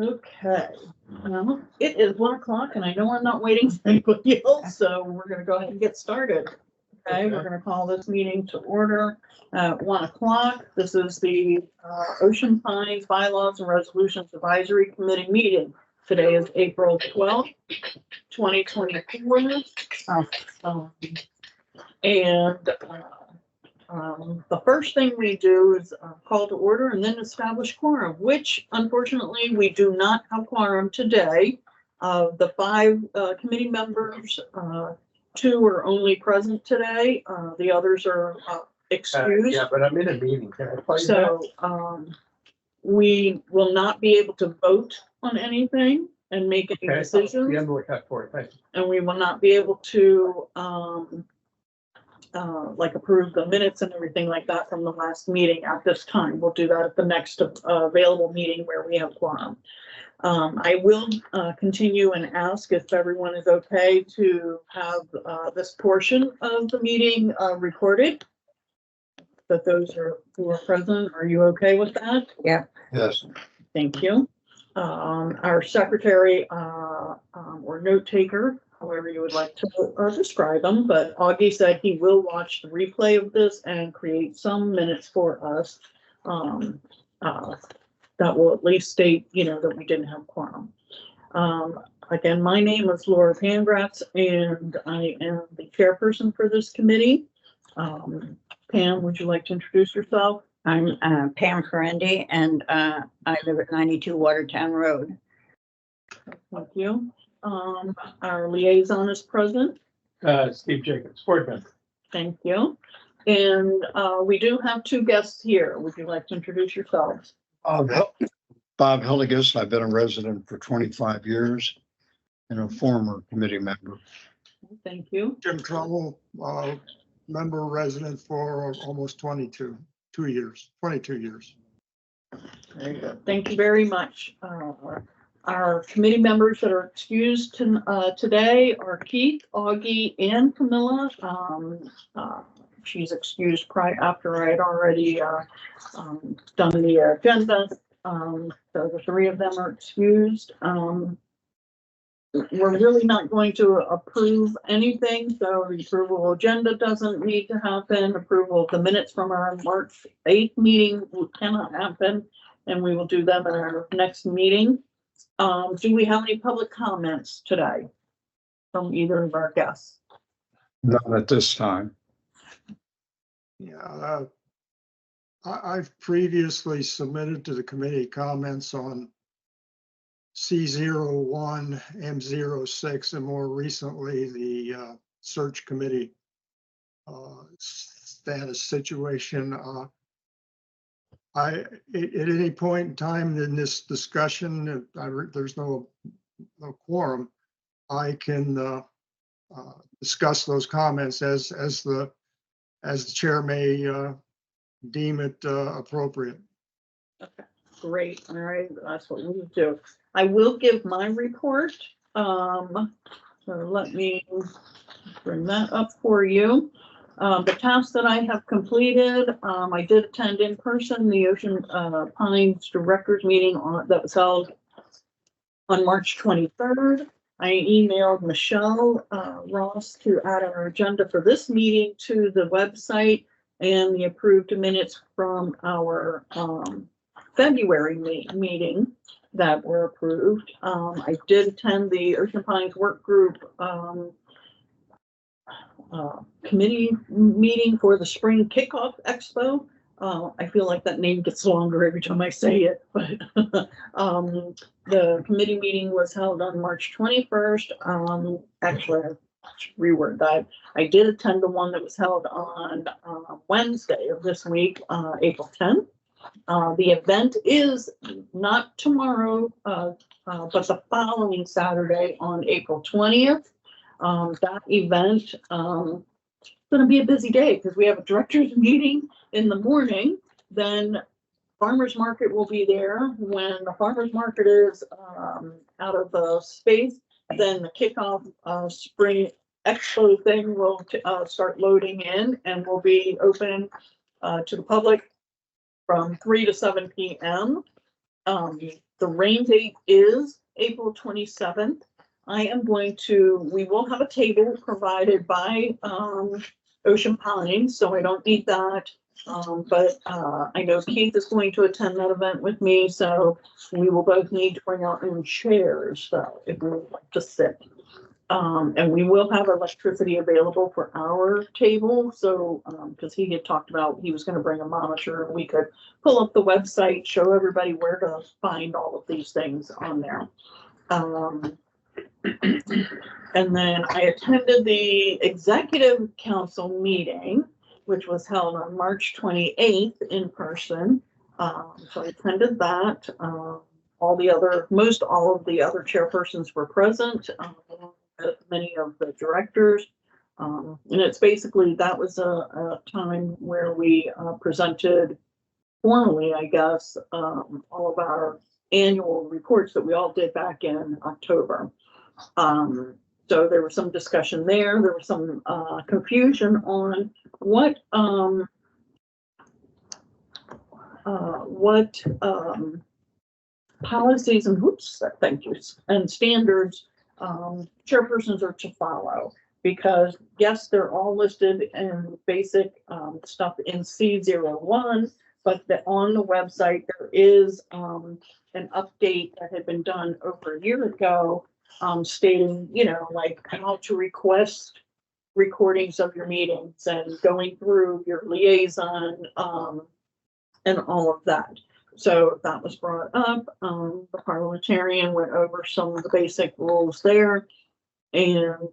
Okay, well, it is 1 o'clock and I know I'm not waiting for anybody else, so we're gonna go ahead and get started. Okay, we're gonna call this meeting to order at 1 o'clock. This is the Ocean Pines Bylaws and Resolutions Advisory Committee meeting. Today is April 12th, 2024. The first thing we do is call to order and then establish quorum, which unfortunately we do not have quorum today. The 5 committee members, 2 are only present today. The others are excused. Yeah, but I'm in a meeting. Can I play So we will not be able to vote on anything and make any decisions. The envelope cut for it. Thank you. And we will not be able to like approve the minutes and everything like that from the last meeting at this time. We'll do that at the next available meeting where we have quorum. I will continue and ask if everyone is okay to have this portion of the meeting recorded. That those who are present, are you okay with that? Yeah. Yes. Thank you. Our secretary or note taker, however you would like to describe them, but Augie said he will watch the replay of this and create some minutes for us that will at least state, that we didn't have quorum. Again, my name is Laura Pangratz, and I am the chairperson for this committee. Pam, would you like to introduce yourself? I'm Pam Corendi, and I live at 92 Watertown Road. Thank you. Our liaison is present. Steve Jacobs, board member. Thank you. And we do have 2 guests here. Would you like to introduce yourselves? Bob Hilligus. I've been a resident for 25 years and a former committee member. Thank you. Jim Trumbull, member resident for almost 22 years. Very good. Thank you very much. Our committee members that are excused today are Keith, Augie, and Camilla. She's excused after I had already done the agenda. So the 3 of them are excused. We're really not going to approve anything, so the approval agenda doesn't need to happen. Approval of the minutes from our March 8th meeting cannot happen, and we will do them in our next meeting. Do we have any public comments today from either of our guests? Not at this time. Yeah, I've previously submitted to the committee comments on C01, M06, and more recently the search committee status situation. At any point in time in this discussion, there's no quorum, I can discuss those comments as the chair may deem it appropriate. Okay, great. All right, that's what we'll do. I will give my report. So let me bring that up for you. The tasks that I have completed, I did attend in person the Ocean Pines Directors meeting that was held on March 23rd. I emailed Michelle Ross to add our agenda for this meeting to the website and the approved minutes from our February meeting that were approved. I did attend the Ocean Pines Work Group committee meeting for the Spring Kickoff Expo. I feel like that name gets longer every time I say it, but the committee meeting was held on March 21st. Actually, I'll reword that. I did attend the one that was held on Wednesday of this week, April 10th. The event is not tomorrow, but the following Saturday on April 20th. That event is going to be a busy day because we have a director's meeting in the morning. Then farmers market will be there. When the farmers market is out of space, then the kickoff spring expo thing will start loading in and will be open to the public from 3 to 7 p.m. The rain date is April 27th. We will have a table provided by, Ocean Pines, so I don't need that. But I know Keith is going to attend that event with me, so we will both need to bring our own chairs, so if we would like to sit. And we will have electricity available for our table, so, because he had talked about, he was gonna bring a monitor, and we could pull up the website, show everybody where to find all of these things on there. And then I attended the executive council meeting, which was held on March 28th in person. So I attended that. Most all of the other chairpersons were present, many of the directors. And it's basically, that was a time where we presented formally, I guess, all of our annual reports that we all did back in October. So there was some discussion there. There was some confusion on what policies and standards chairpersons are to follow. Because yes, they're all listed in basic stuff in C01, but on the website there is an update that had been done over a year ago, stating, like how to request recordings of your meetings and going through your liaison, and all of that. So that was brought up. The parliamentarian went over some of the basic rules there. And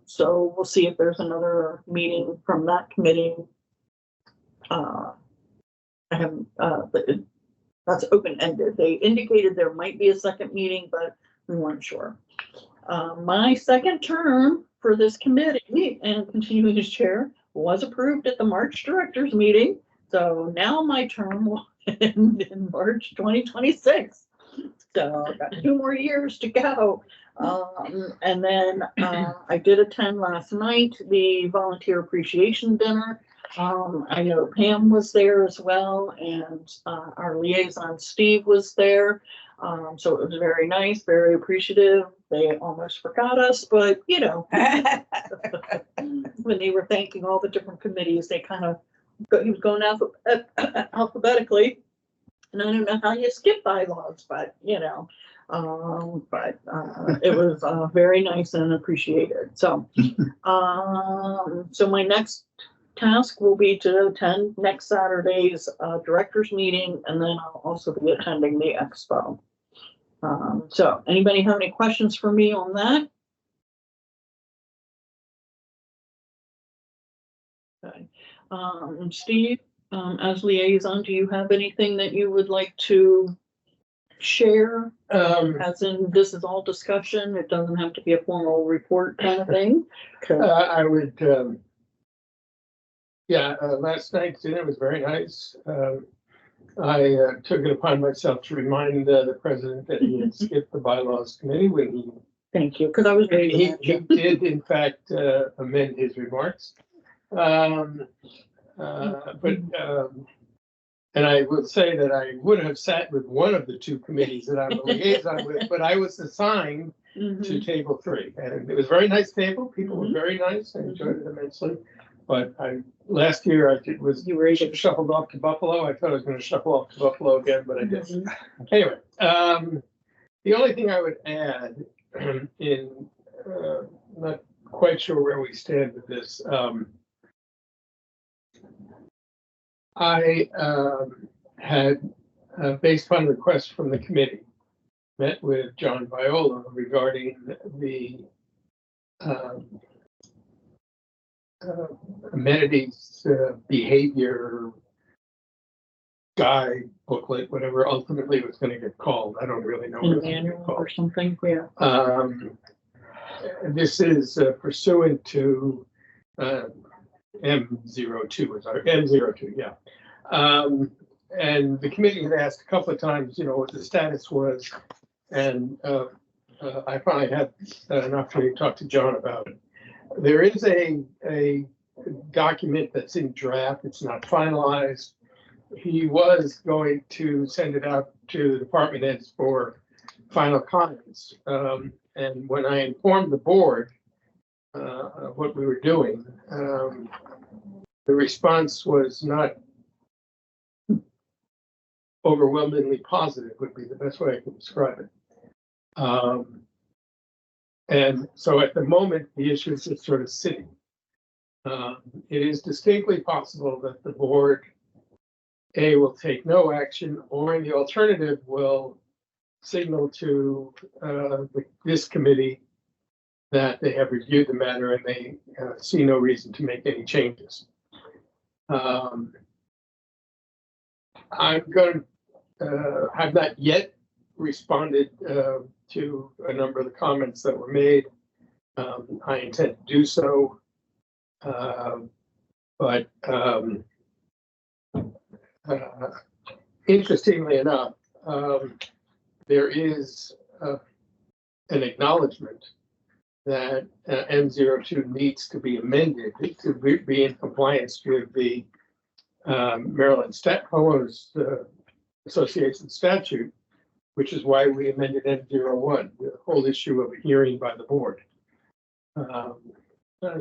so we'll see if there's another meeting from that committee. That's open-ended. They indicated there might be a second meeting, but we weren't sure. My second term for this committee and continuing as chair was approved at the March directors meeting. So now my term will end in March 2026. So I've got 2 more years to go. And then I did attend last night the volunteer appreciation dinner. I know Pam was there as well, and our liaison Steve was there. So it was very nice, very appreciative. They almost forgot us, but when they were thanking all the different committees, they kind of, he was going alphabetically. And I don't know how you skip bylaws, but it was very nice and appreciated. So, so my next task will be to attend next Saturday's directors meeting, and then I'll also be attending the expo. So anybody have any questions for me on that? Okay. Steve, as liaison, do you have anything that you would like to share? As in, this is all discussion. It doesn't have to be a formal report kind of thing. Okay. I would, last night's dinner was very nice. I took it upon myself to remind the president that he had skipped the bylaws committee when he. Thank you, because I was very. He did in fact amend his remarks. And I would say that I would have sat with one of the 2 committees that I'm a liaison with, but I was assigned to table 3, and it was a very nice table. People were very nice. I enjoyed it immensely. But last year you were shuffled off to Buffalo. I thought I was going to shuffle off to Buffalo again, but I didn't. Anyway, the only thing I would add in not quite sure where we stand with this. I had, based on requests from the committee, met with John Viola regarding the amenities behavior guide booklet, whatever ultimately it was going to get called. I don't really know what it's Manual called. or something. Yeah. This is pursuant to M02 is our M02, yeah. And the committee had asked a couple of times, what the status was, and I finally had an opportunity to talk to John about it. There is a document that's in draft. It's not finalized. he was going to send it out to the department heads for final comments. And when I informed the board of what we were doing, the response was not overwhelmingly positive, would be the best way I can describe it. And so at the moment, the issue is just sort of sitting. It is distinctly possible that the board, A, will take no action, or in the alternative, will signal to this committee that they have reviewed the matter and they see no reason to make any changes. I'm going to have not yet responded to a number of the comments that were made. I intend to do so. But interestingly enough, there is an acknowledgement that M02 needs to be amended to be in compliance with the Maryland Homeowners Association statute, which is why we amended M01, the whole issue of a hearing by the board.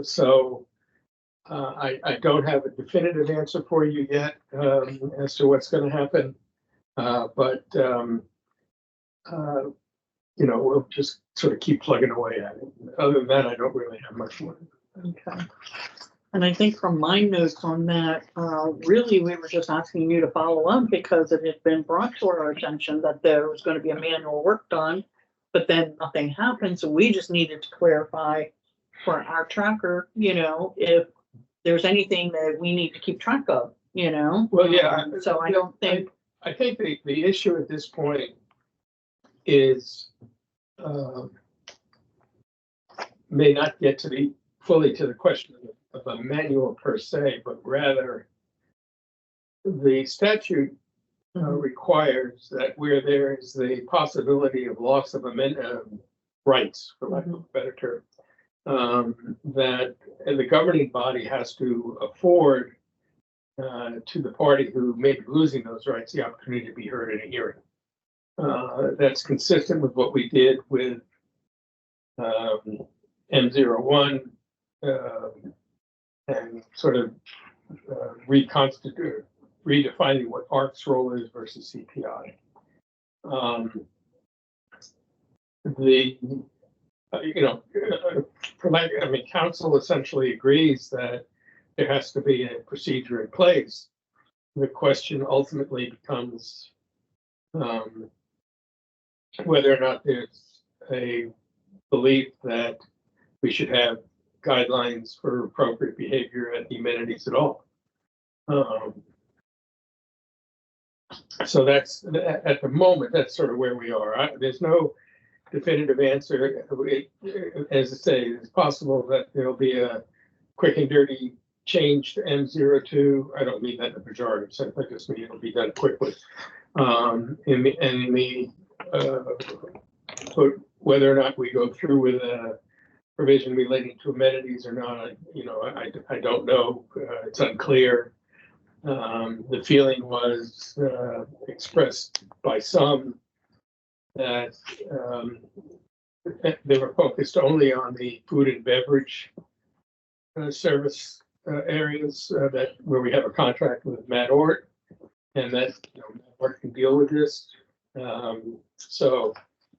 So I don't have a definitive answer for you yet as to what's going to happen, but we'll just sort of keep plugging away at it. Other than that, I don't really have much more. Okay. And I think from my notes on that, really, we were just asking you to follow up because it had been brought to our attention that there was going to be a manual work done, but then nothing happened. So we just needed to clarify for our tracker, if there's anything that we need to keep track of, Well, yeah. So I don't think. I think the issue at this point is may not get to fully to the question of a manual per se, but rather the statute requires that where there is the possibility of loss of rights, for lack of a better term, that the governing body has to afford to the party who may be losing those rights the opportunity to be heard in a hearing. That's consistent with what we did with M01 and sort of redefining what ARC's role is versus CPI. Council essentially agrees that there has to be a procedure in place. The question ultimately becomes whether or not there's a belief that we should have guidelines for appropriate behavior at the amenities at all. So that's, at the moment, that's sort of where we are. There's no definitive answer. As I say, it's possible that there'll be a quick and dirty change to M02. I don't mean that in a pejorative sense. I just mean it'll be done quickly. Whether or not we go through with a provision relating to amenities or not, I don't know. It's unclear. The feeling was expressed by some that they were focused only on the food and beverage service areas where we have a contract with Matt Ort, and that Matt Ort can deal with this. So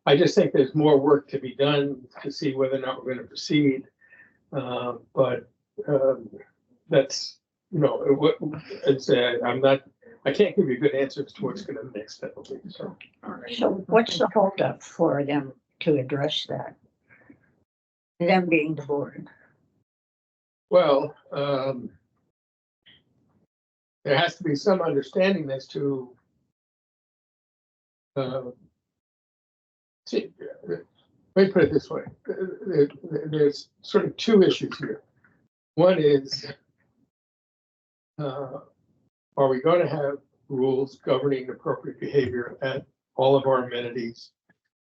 I just think there's more work to be done to see whether or not we're going to proceed. But that's what I'd say. I can't give you a good answer as to what's going to be the next step. So, All right. So what's the holdup for them to address that? Them being the board. well, there has to be some understanding as to. See, let me put it this way. There's sort of two issues here. One is, are we going to have rules governing appropriate behavior at all of our amenities?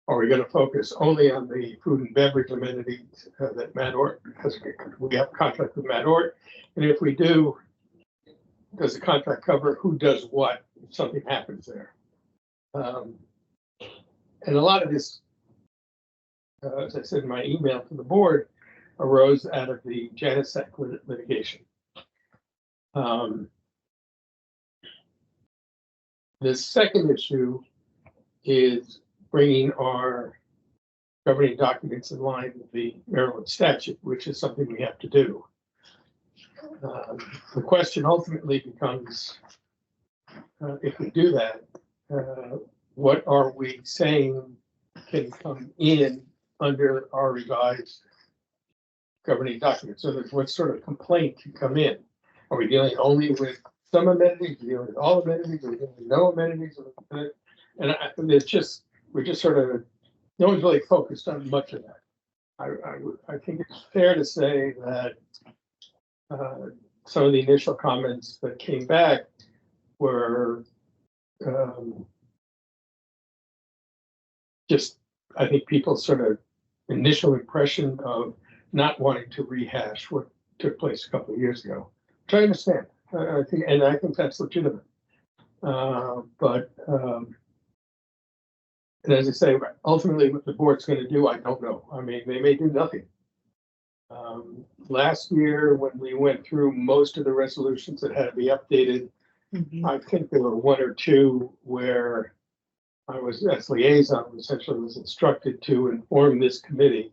Are we going to focus only on the food and beverage amenities that Matt Ort, because we have a contract with Matt Ort? And if we do, does the contract cover who does what if something happens there? And a lot of this, as I said in my email to the board, arose out of the Janisec litigation. The second issue is bringing our governing documents in line with the Maryland statute, which is something we have to do. The question ultimately becomes, if we do that, what are we saying can come in under our revised governing documents? So that what sort of complaint can come in? Are we dealing only with some amenities, dealing with all amenities, or dealing with no amenities? And it's just, we're just sort of, no one's really focused on much of that. I think it's fair to say that some of the initial comments that came back were just, I think, people's sort of initial impression of not wanting to rehash what took place a couple of years ago. Which I understand. I think that's legitimate. And as I say, ultimately what the board's going to do, I don't know. I mean, they may do nothing. Last year, when we went through most of the resolutions that had to be updated, I think there were one or two where I was, as liaison, essentially was instructed to inform this committee.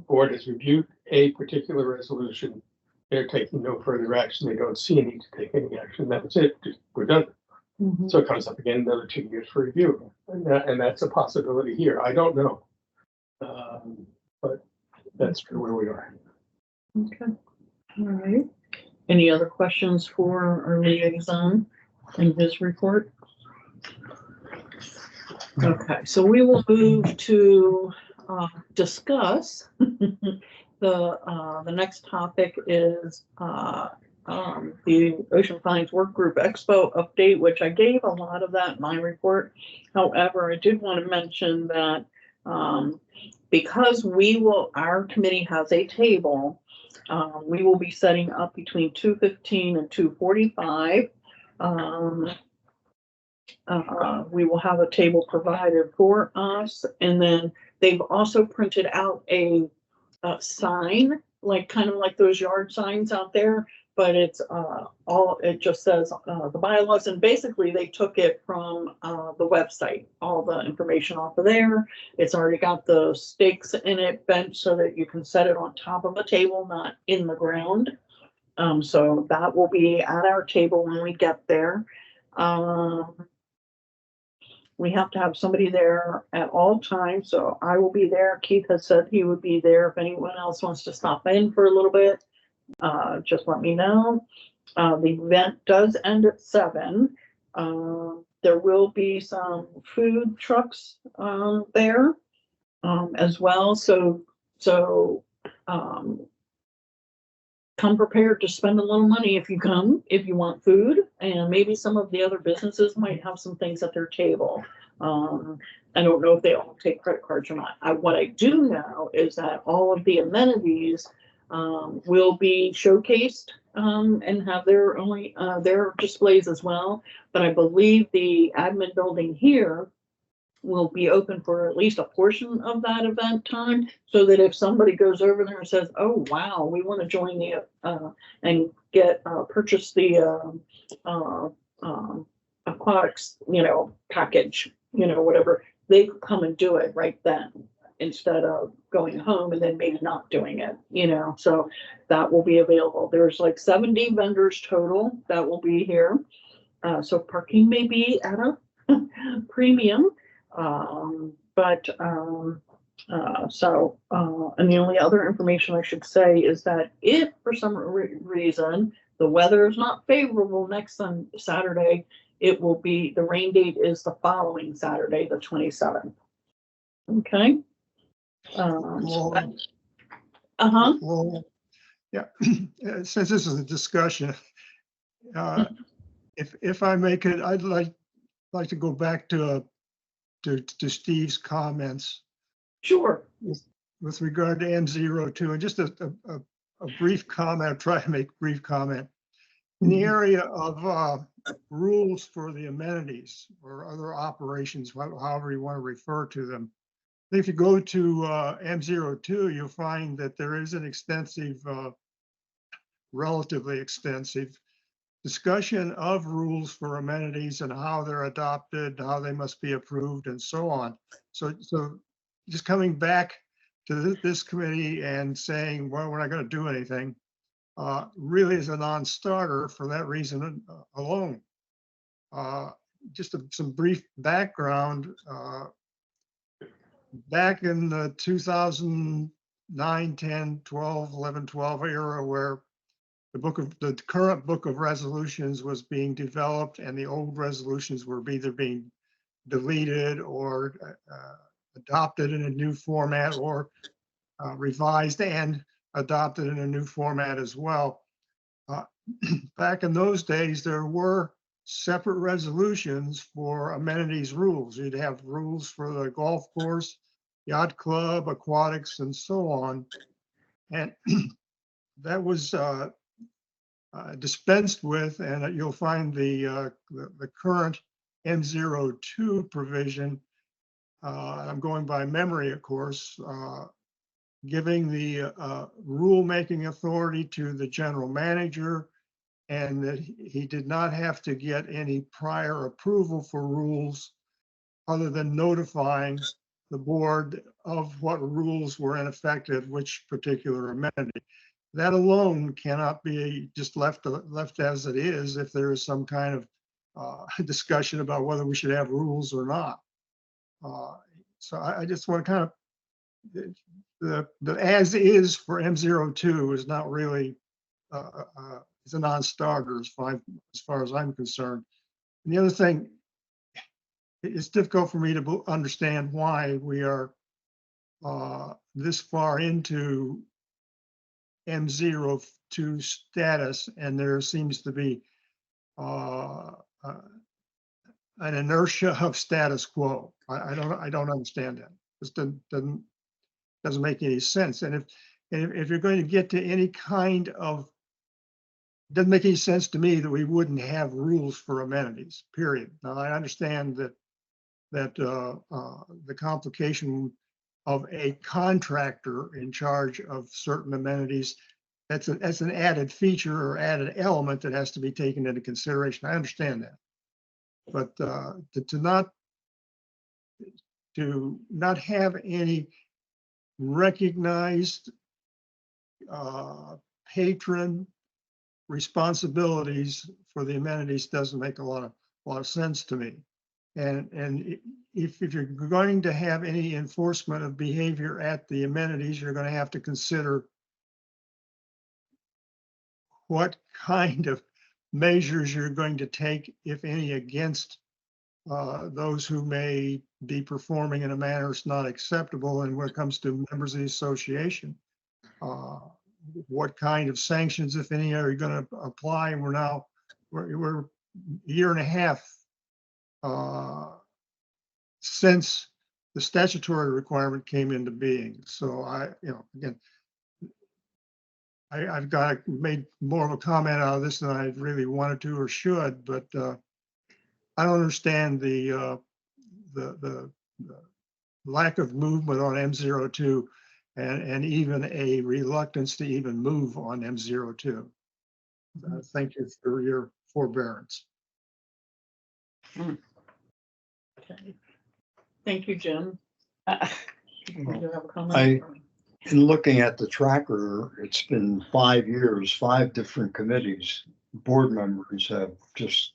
Board has reviewed a particular resolution. They're taking no further action. They don't see a need to take any action. That was it. We're done. So it comes up again another 2 years for review. And that's a possibility here. I don't know. But that's where we are. Okay. All right. Any other questions for our liaison in his report? Okay, so we will move to discuss the next topic is the Ocean Pines Work Group Expo update, which I gave a lot of that in my report. However, I did want to mention that because our committee has a table, we will be setting up between 2:15 and 2:45. We will have a table provided for us, and then they've also printed out a sign, like kind of like those yard signs out there, but it's it just says the bylaws, and basically they took it from the website, all the information off of there. It's already got the stakes in it bent so that you can set it on top of a table, not in the ground. So that will be at our table when we get there. We have to have somebody there at all times, so I will be there. Keith has said he would be there. If anyone else wants to stop in for a little bit, just let me know. The event does end at 7. There will be some food trucks there as well. So come prepared to spend a little money if you come, if you want food, and maybe some of the other businesses might have some things at their table. I don't know if they all take credit cards or not. What I do know is that all of the amenities will be showcased and have their displays as well. But I believe the admin building here will be open for at least a portion of that event time, so that if somebody goes over there and says, oh wow, we want to join the and get purchase the aquatics package, whatever, they could come and do it right then instead of going home and then maybe not doing it, so that will be available. There's like 70 vendors total that will be here, so parking may be at a premium. And the only other information I should say is that if for some reason the weather is not favorable next Saturday, it will be, the rain date is the following Saturday, the 27th. Okay. Well, yeah, since this is a discussion, if I may, I'd like to go back to Steve's comments. Sure. With regard to N02, and just a brief comment. I'll try to make a brief comment. In the area of rules for the amenities or other operations, however you want to refer to them. If you go to M02, you'll find that there is an extensive, relatively extensive discussion of rules for amenities and how they're adopted, how they must be approved, and so on. So just coming back to this committee and saying, well, we're not going to do anything, really is a non-starter for that reason alone. Just some brief background. Back in the 2009, 10, 12, 11, 12 era, where the current book of resolutions was being developed and the old resolutions were either being deleted or adopted in a new format, or revised and adopted in a new format as well. Back in those days, there were separate resolutions for amenities rules. You'd have rules for the golf course, yacht club, aquatics, and so on. And that was dispensed with, and you'll find the current M02 provision, I'm going by memory, of course, giving the rule-making authority to the general manager, and that he did not have to get any prior approval for rules other than notifying the board of what rules were in effect at which particular amenity. That alone cannot be just left as it is if there is some kind of discussion about whether we should have rules or not. So I just want to kind of, the as is for M02 is not really, it's a non-starter as far as I'm concerned. And the other thing, it's difficult for me to understand why we are this far into M02 status, and there seems to be an inertia of status quo. I don't understand that. This doesn't make any sense. And if you're going to get to any kind of, it doesn't make any sense to me that we wouldn't have rules for amenities, period. Now, I understand that the complication of a contractor in charge of certain amenities, that's an added feature or added element that has to be taken into consideration. I understand that. But to not have any recognized patron responsibilities for the amenities doesn't make a lot of sense to me. And if you're going to have any enforcement of behavior at the amenities, you're going to have to consider what kind of measures you're going to take, if any, against those who may be performing in a manner that's not acceptable. And when it comes to members of the association, what kind of sanctions, if any, are you going to apply? And we're a year and a half since the statutory requirement came into being. So I've made more of a comment out of this than I really wanted to or should, but I don't understand the lack of movement on M02 and even a reluctance to even move on M02. Thank you for your forbearance. Okay. Thank you, Jim. You have a comment? In looking at the tracker, it's been 5 years, 5 different committees, board members have just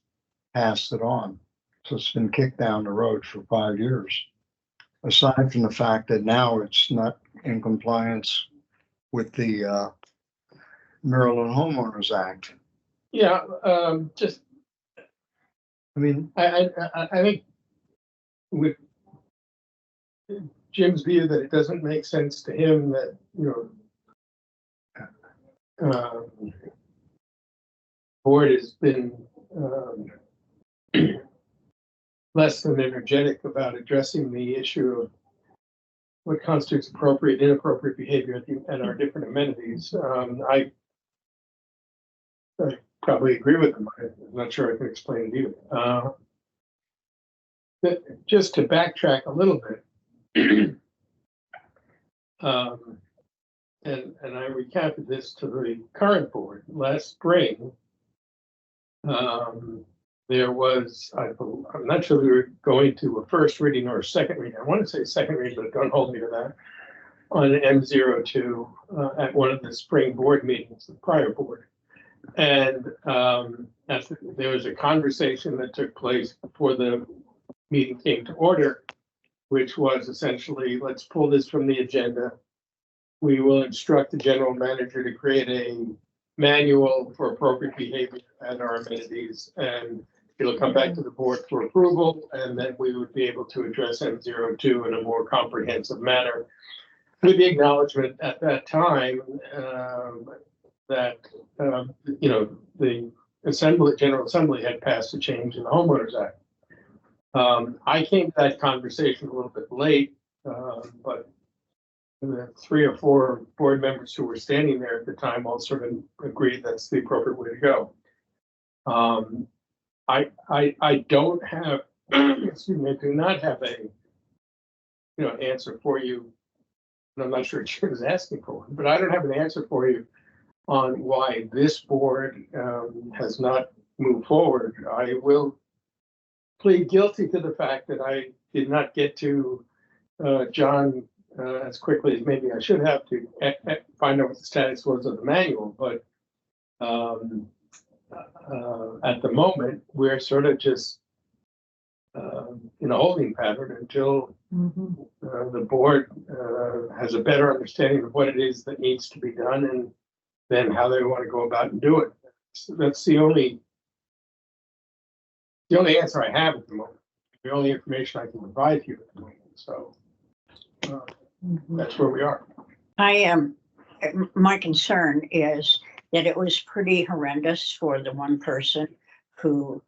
passed it on. So it's been kicked down the road for 5 years. Aside from the fact that now it's not in compliance with the Maryland Homeowners Act. Yeah, I mean, I think with Jim's view that it doesn't make sense to him that, board has been less than energetic about addressing the issue of what constitutes appropriate and inappropriate behavior at our different amenities. I probably agree with them. I'm not sure I can explain it either. Just to backtrack a little bit, and I recounted this to the current board last spring. There was, I'm not sure we were going to a first reading or a second reading. I want to say second reading, but don't hold me to that. On M02 at one of the spring board meetings, the prior board. And there was a conversation that took place before the meeting came to order, which was essentially, let's pull this from the agenda. We will instruct the general manager to create a manual for appropriate behavior at our amenities, and it'll come back to the board for approval, and then we would be able to address M02 in a more comprehensive manner. With the acknowledgement at that time that the General Assembly had passed a change in the Homeowners Act. I came to that conversation a little bit late, but the 3 or 4 board members who were standing there at the time all sort of agreed that's the appropriate way to go. I don't have, excuse me, I do not have a answer for you. And I'm not sure Jim is asking for one, but I don't have an answer for you on why this board has not moved forward. I will plead guilty to the fact that I did not get to John as quickly as maybe I should have to find out what the status was of the manual, but at the moment we're sort of just in a holding pattern until the board has a better understanding of what it is that needs to be done and then how they want to go about and do it. So that's the only answer I have at the moment, the only information I can provide you at the moment. So that's where we are. My concern is that it was pretty horrendous for the one person who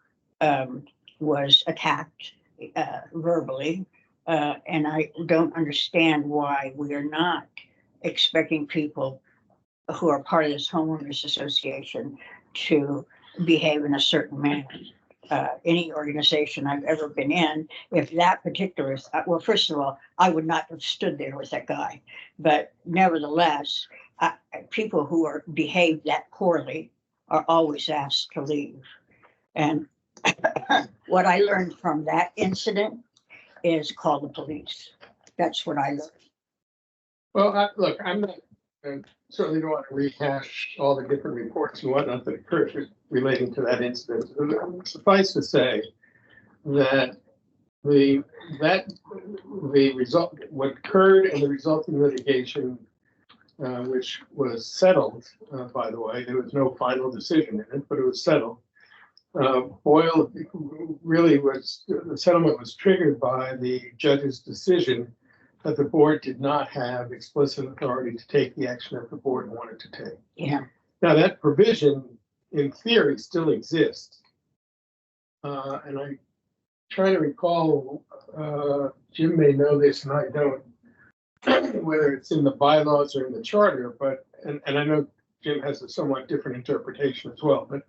was attacked verbally, and I don't understand why we are not expecting people who are part of this homeowners association to behave in a certain manner. Any organization I've ever been in, if that particular, well, first of all, I would not have stood there with that guy, but nevertheless, people who are behaved that poorly are always asked to leave. And what I learned from that incident is call the police. That's what I learned. Well, look, I'm not, certainly don't want to rehash all the different reports and whatnot that occurred relating to that incident. Suffice to say that the result, what occurred in the resulting litigation, which was settled, by the way, there was no final decision in it, but it was settled. Boyle really was, the settlement was triggered by the judge's decision that the board did not have explicit authority to take the action that the board wanted to take. Yeah. Now that provision, in theory, still exists. And I try to recall, Jim may know this and I don't, whether it's in the bylaws or in the charter, but, and I know Jim has a somewhat different interpretation as well, but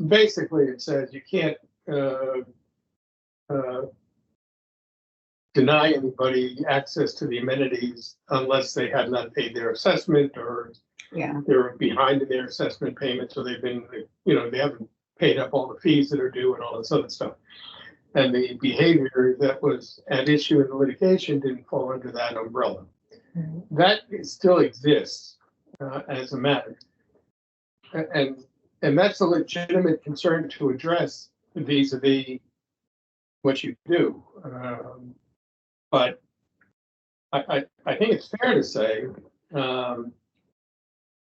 basically it says you can't deny anybody access to the amenities unless they have not paid their assessment or they're behind in their assessment payments, or they've been, they haven't paid up all the fees that are due and all this other stuff. And the behavior that was at issue in the litigation didn't fall under that umbrella. Mm-hmm. That still exists as a matter. And that's a legitimate concern to address vis-a-vis what you do. But I think it's fair to say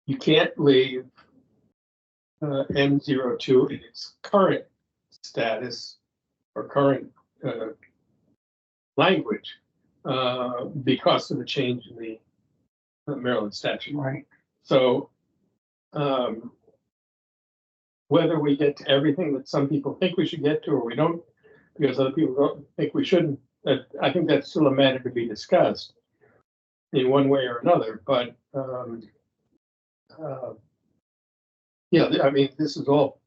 you can't leave M02 in its current status or current language because of the change in the Maryland statute. Right. So whether we get to everything that some people think we should get to or we don't, because other people don't think we shouldn't, I think that's still a matter to be discussed in one way or another. But yeah, I mean, this is all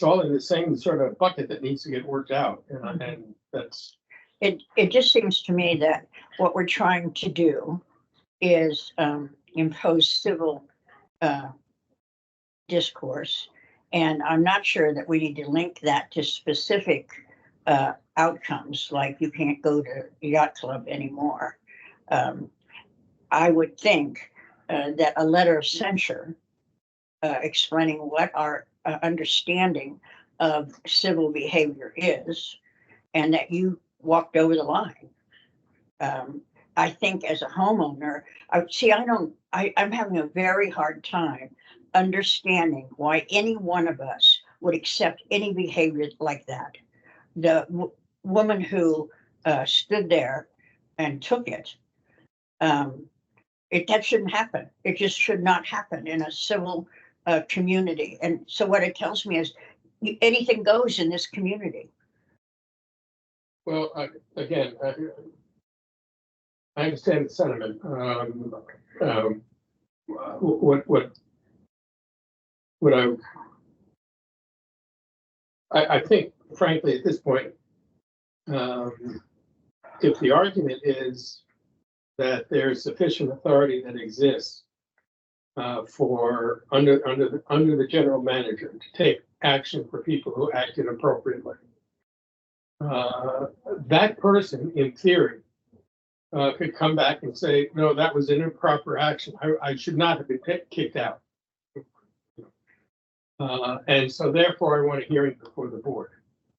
it's all in the same sort of bucket that needs to get worked out, and that's, It just seems to me that what we're trying to do is impose civil discourse. And I'm not sure that we need to link that to specific outcomes, like you can't go to a yacht club anymore. I would think that a letter of censure explaining what our understanding of civil behavior is, and that you walked over the line. I think as a homeowner, I'm having a very hard time understanding why any one of us would accept any behavior like that. The woman who stood there and took it, that shouldn't happen. It just should not happen in a civil community. And so what it tells me is anything goes in this community. well, again, I understand the sentiment. What I think, frankly, at this point, if the argument is that there's sufficient authority that exists for under the general manager to take action for people who act inappropriately, that person, in theory, could come back and say, no, that was an improper action. I should not have been kicked out. And so therefore I want a hearing before the board.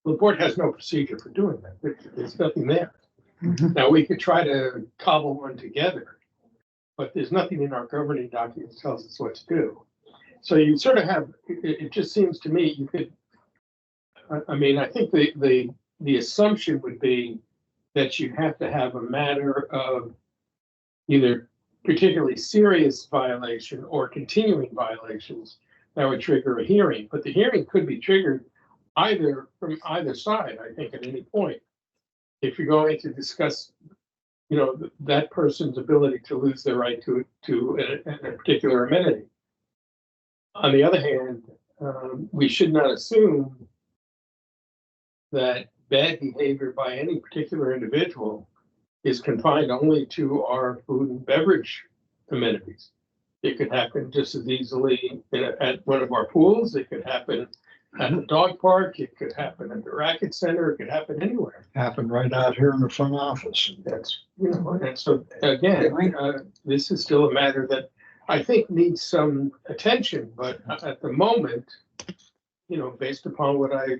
The board has no procedure for doing that. There's nothing there. Now, we could try to cobble one together, but there's nothing in our governing documents that tells us what to do. So you sort of have, it just seems to me you could, I mean, I think the assumption would be that you have to have a matter of either particularly serious violation or continuing violations that would trigger a hearing. But the hearing could be triggered either from either side, I think, at any point. If you're going to discuss, you know, that person's ability to lose their right to a particular amenity. On the other hand, we should not assume that bad behavior by any particular individual is confined only to our food and beverage amenities. It could happen just as easily at one of our pools. It could happen at the dog park. It could happen at the racket center. It could happen anywhere. Happened right out here in the front office. That's, you know, and so again, this is still a matter that I think needs some attention, but at the moment, you know, based upon what I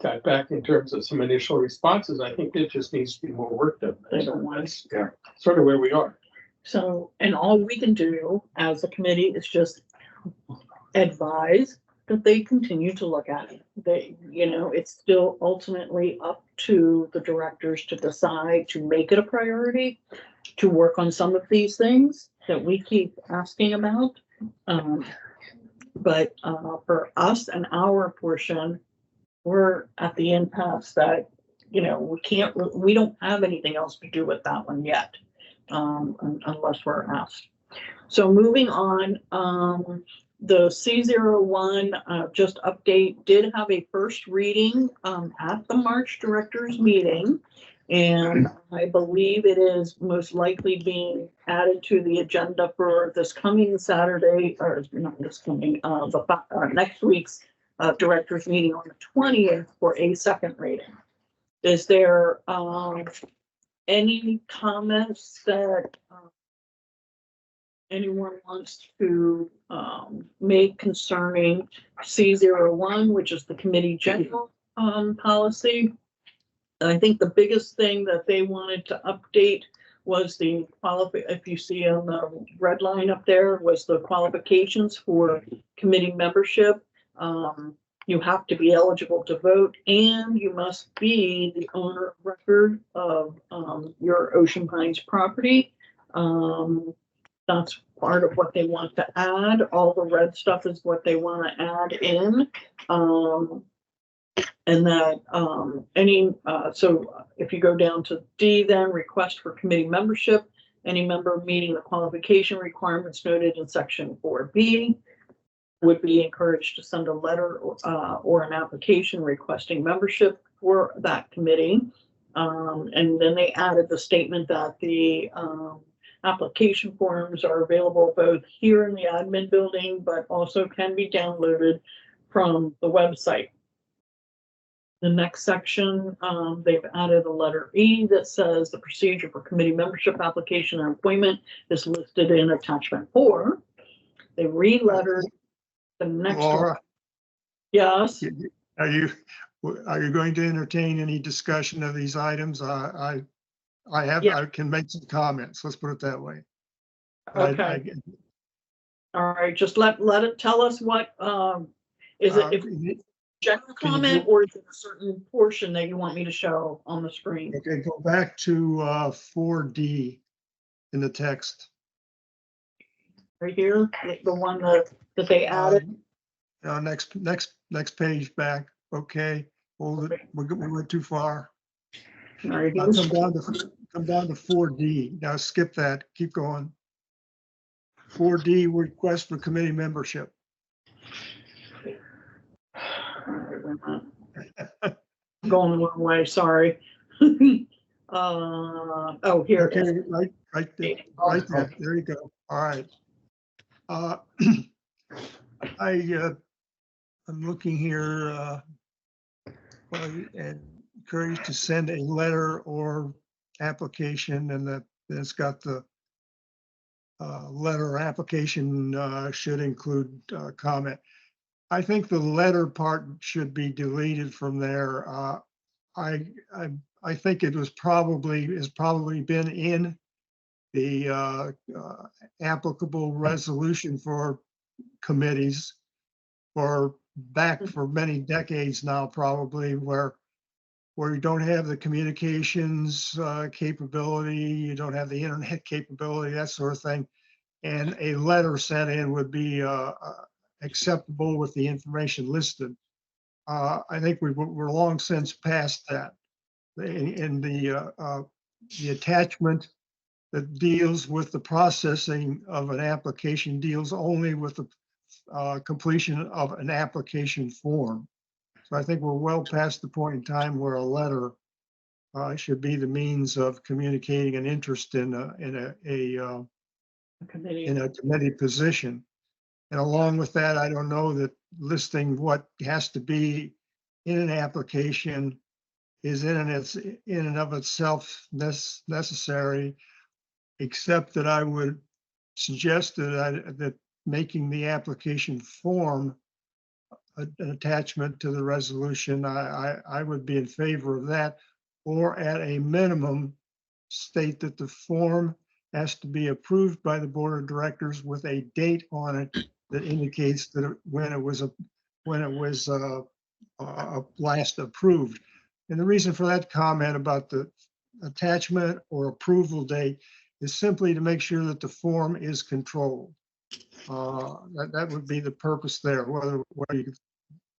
got back in terms of some initial responses, I think it just needs to be more work done. They don't want us. Yeah, sort of where we are. So, and all we can do as a committee is just advise that they continue to look at it. They, you know, it's still ultimately up to the directors to decide to make it a priority, to work on some of these things that we keep asking about. But for us and our portion, we're at the impasse that, you know, we don't have anything else to do with that one yet, unless we're asked. So moving on, the C01 just update did have a first reading at the March directors meeting, and I believe it is most likely being added to the agenda for this coming Saturday, or not this coming, next week's directors meeting on the 20th for a second reading. Is there any comments that anyone wants to make concerning C01, which is the committee general policy? I think the biggest thing that they wanted to update was the if you see on the red line up there, was the qualifications for committee membership. You have to be eligible to vote, and you must be the owner of record of your Ocean Pines property. That's part of what they want to add. All the red stuff is what they want to add in. And that so if you go down to D, then request for committee membership, any member meeting the qualification requirements noted in section 4B. would be encouraged to send a letter or an application requesting membership for that committee. And then they added the statement that the application forms are available both here in the admin building, but also can be downloaded from the website. The next section, they've added a letter E that says the procedure for committee membership application and appointment is listed in attachment 4. They re-lettered the next one. Laura, Yes, are you going to entertain any discussion of these items? I Yeah. I can make some comments. Let's put it that way. okay, all right, just let it tell us what, is it if general can you comment go- or is it a certain portion that you want me to show on the screen? Okay, go back to 4D in the text. Right here, the one that they added? Next page back. Okay, hold it. We went too far. All right, Now here's- come down to 4D. Now skip that. Keep going. 4D, request for committee membership. all right, wait a minute. I'm going the wrong way, sorry. Oh, here it is. Okay, right there, right there. There you go. All right. I'm looking here, and encouraged to send a letter or application, and that it's got the letter or application should include comment. I think the letter part should be deleted from there. I think it has probably been in the applicable resolution for committees for many decades now, probably, where you don't have the communications capability, you don't have the internet capability, that sort of thing. And a letter sent in would be acceptable with the information listed. I think we're long since past that. In the attachment that deals with the processing of an application deals only with the completion of an application form. So I think we're well past the point in time where a letter should be the means of communicating an interest in a committee position. And along with that, I don't know that listing what has to be in an application is in and of itself necessary, except that I would suggest that making the application form an attachment to the resolution, I would be in favor of that, or at a minimum, state that the form has to be approved by the board of directors with a date on it that indicates that when it was last approved. And the reason for that comment about the attachment or approval date is simply to make sure that the form is controlled. That would be the purpose there, whether you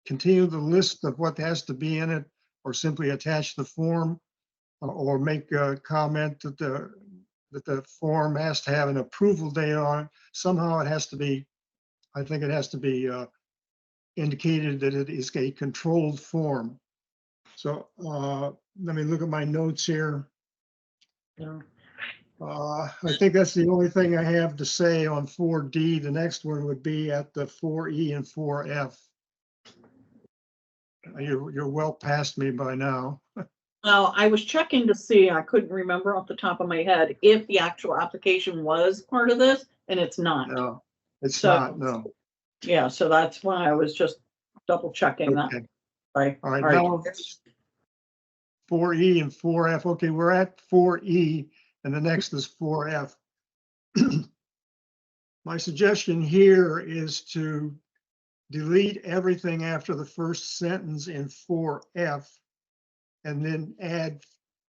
continue the list of what has to be in it or simply attach the form or make a comment that the form has to have an approval date on it. Somehow it has to be, I think it has to be indicated that it is a controlled form. So let me look at my notes here. Yeah. I think that's the only thing I have to say on 4D. The next one would be at the 4E and 4F. You're well past me by now. Well, I was checking to see, I couldn't remember off the top of my head if the actual application was part of this, and it's not. No, it's So- not, no. Yeah, so that's why I was just double checking that. Okay. Right. All right, now 4E and 4F. Okay, we're at 4E and the next is 4F. My suggestion here is to delete everything after the first sentence in 4F and then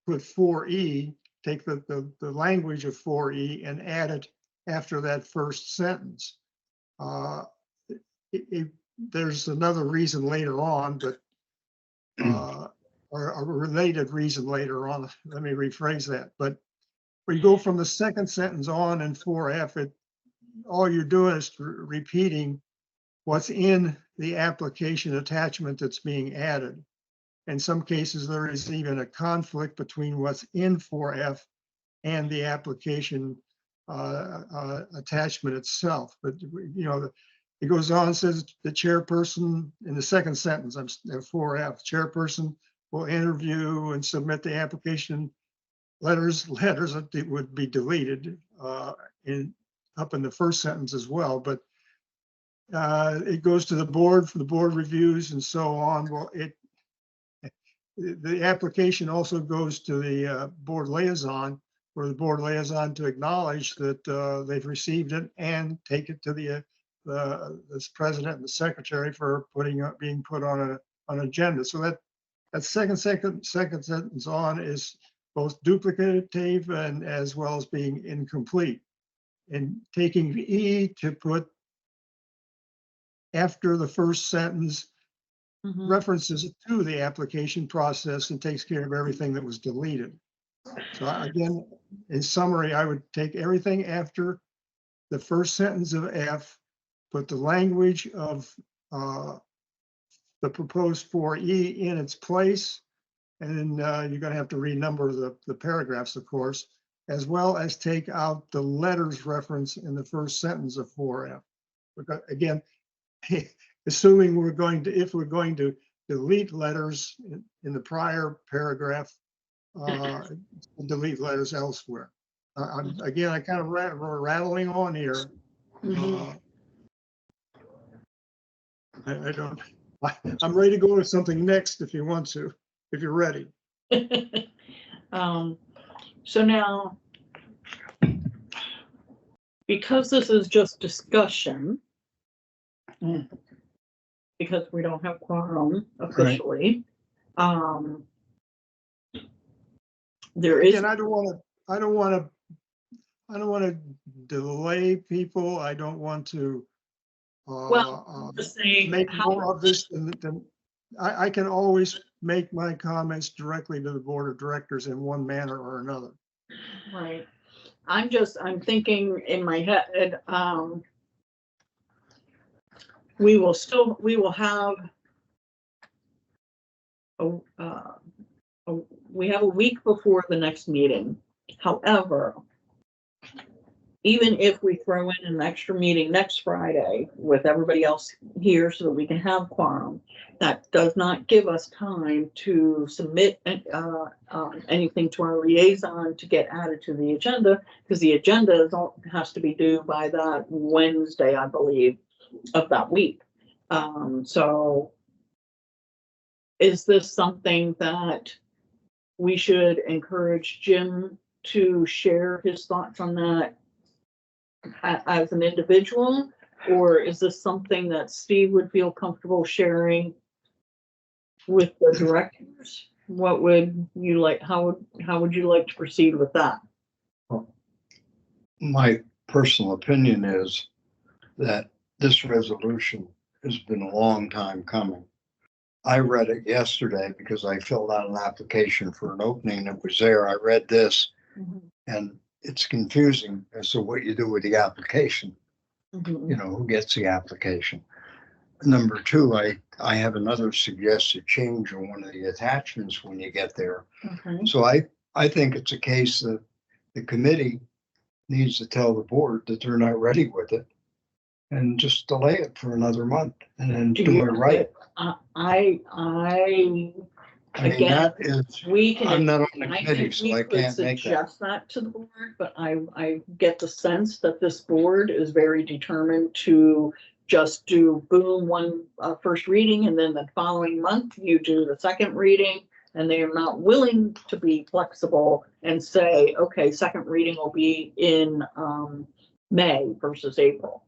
put 4E, take the language of 4E and add it after that first sentence. There's another reason later on, but or a related reason later on. Let me rephrase that. But when you go from the second sentence on in 4F, all you're doing is repeating what's in the application attachment that's being added. In some cases, there is even a conflict between what's in 4F and the application attachment itself. But, you know, it goes on and says the chairperson, in the second sentence, I'm at 4F, chairperson will interview and submit the application letters that would be deleted up in the first sentence as well. But it goes to the board for the board reviews and so on. Well, the application also goes to the board liaison, for the board liaison to acknowledge that they've received it and take it to the president and the secretary for being put on an agenda. So that second sentence on is both duplicative and as well as being incomplete. And taking E to put after the first sentence references to the application process and takes care of everything that was deleted. So again, in summary, I would take everything after the first sentence of F, put the language of the proposed 4E in its place, and then you're going to have to renumber the paragraphs, of course, as well as take out the letters reference in the first sentence of 4F. Because again, assuming if we're going to delete letters in the prior paragraph, delete letters elsewhere. Again, I kind of we're rattling on here. I'm ready to go to something next if you want to, if you're ready. So now, because this is just discussion, because we don't have quorum officially, there is. And I don't want to delay people. I don't want to make more of this than I can always make my comments directly to the board of directors in one manner or another. Right. I'm thinking in my head, we will have we have a week before the next meeting. However, even if we throw in an extra meeting next Friday with everybody else here so that we can have quorum, that does not give us time to submit anything to our liaison to get added to the agenda, because the agenda has to be due by that Wednesday, I believe, of that week. So is this something that we should encourage Jim to share his thoughts on that as an individual, or is this something that Steve would feel comfortable sharing with the directors? What would you like? How would you like to proceed with that? My personal opinion is that this resolution has been a long time coming. I read it yesterday because I filled out an application for an opening that was there. I read this and it's confusing as to what you do with the application. You know, who gets the application. Number two, I have another suggested change on one of the attachments when you get there. So I think it's a case that the committee needs to tell the board that they're not ready with it and just delay it for another month and then do it right. Again, that is, I'm not on the committee, so I can't make that. Suggest that to the board, but I get the sense that this board is very determined to just do boom, one first reading, and then the following month you do the second reading, and they are not willing to be flexible and say, okay, second reading will be in May versus April.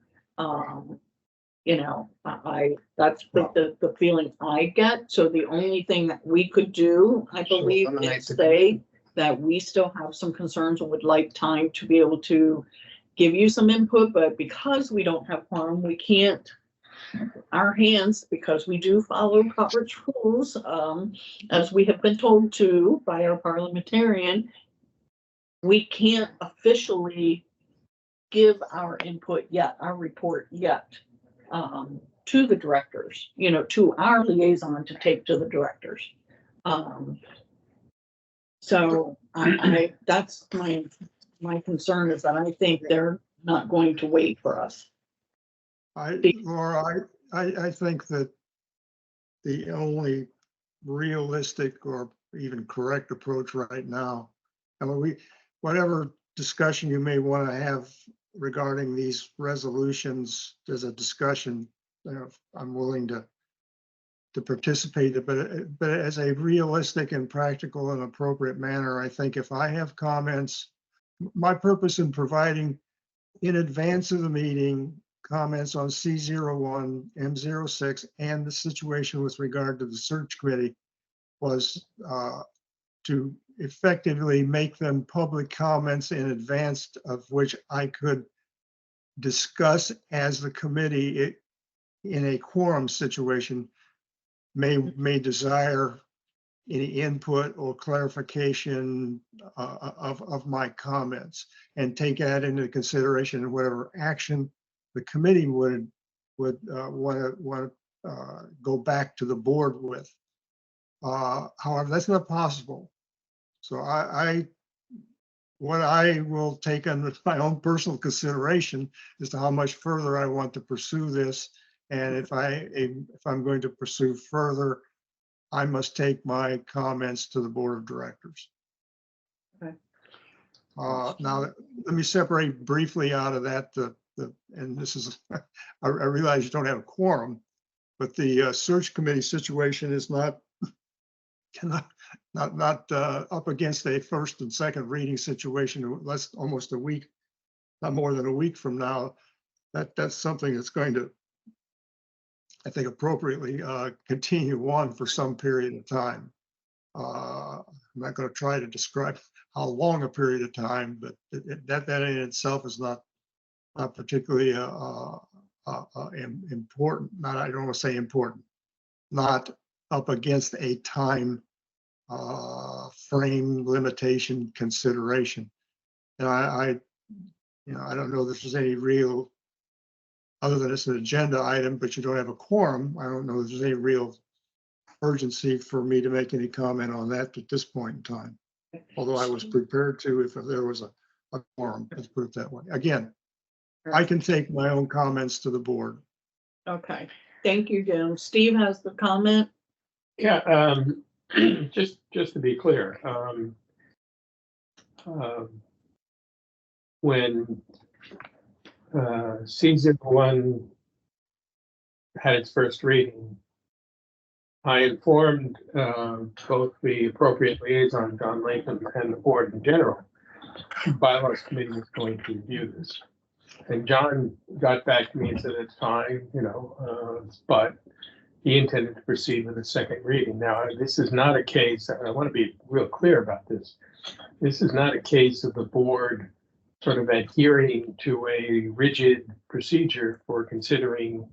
You know, that's the feeling I get. So the only thing that we could do, I believe, is say that we still have some concerns and would like time to be able to give you some input, but because we don't have quorum, we can't, our hands, because we do follow Robert's rules, as we have been told to by our parliamentarian, we can't officially give our input yet, our report yet. to the directors, to our liaison to take to the directors. So that's my concern is that I think they're not going to wait for us. Laura, I think that the only realistic or even correct approach right now, I mean, whatever discussion you may want to have regarding these resolutions as a discussion, I'm willing to participate, but as a realistic and practical and appropriate manner, I think if I have comments, my purpose in providing in advance of the meeting comments on C01, M06, and the situation with regard to the search committee was to effectively make them public comments in advance of which I could discuss as the committee in a quorum situation may desire any input or clarification of my comments, and take that into consideration in whatever action the committee would want to go back to the board with. However, that's not possible. So what I will take under my own personal consideration as to how much further I want to pursue this. And if I'm going to pursue further, I must take my comments to the board of directors. Okay. Now, let me separate briefly out of that and this is, I realize you don't have a quorum, but the search committee situation is not up against a first and second reading situation. Less almost a week, not more than a week from now. That's something that's going to, I think, appropriately continue on for some period of time. I'm not going to try to describe how long a period of time, but that in itself is not particularly important. I don't want to say important. Not up against a time frame limitation consideration. And I don't know if there's any real, other than it's an agenda item, but you don't have a quorum. I don't know if there's any real urgency for me to make any comment on that at this point in time. Although I was prepared to if there was a quorum, let's put it that way. Again, I can take my own comments to the board. Okay, thank you, Jim. Steve has the comment. Yeah, just to be clear, when C01 had its first reading, I informed both the appropriate liaison, John Latham, and the board in general. Bylaws committee was going to review this, and John got back to me and said it's fine, but he intended to proceed with a second reading. Now, this is not a case, and I want to be real clear about this. This is not a case of the board sort of adhering to a rigid procedure for considering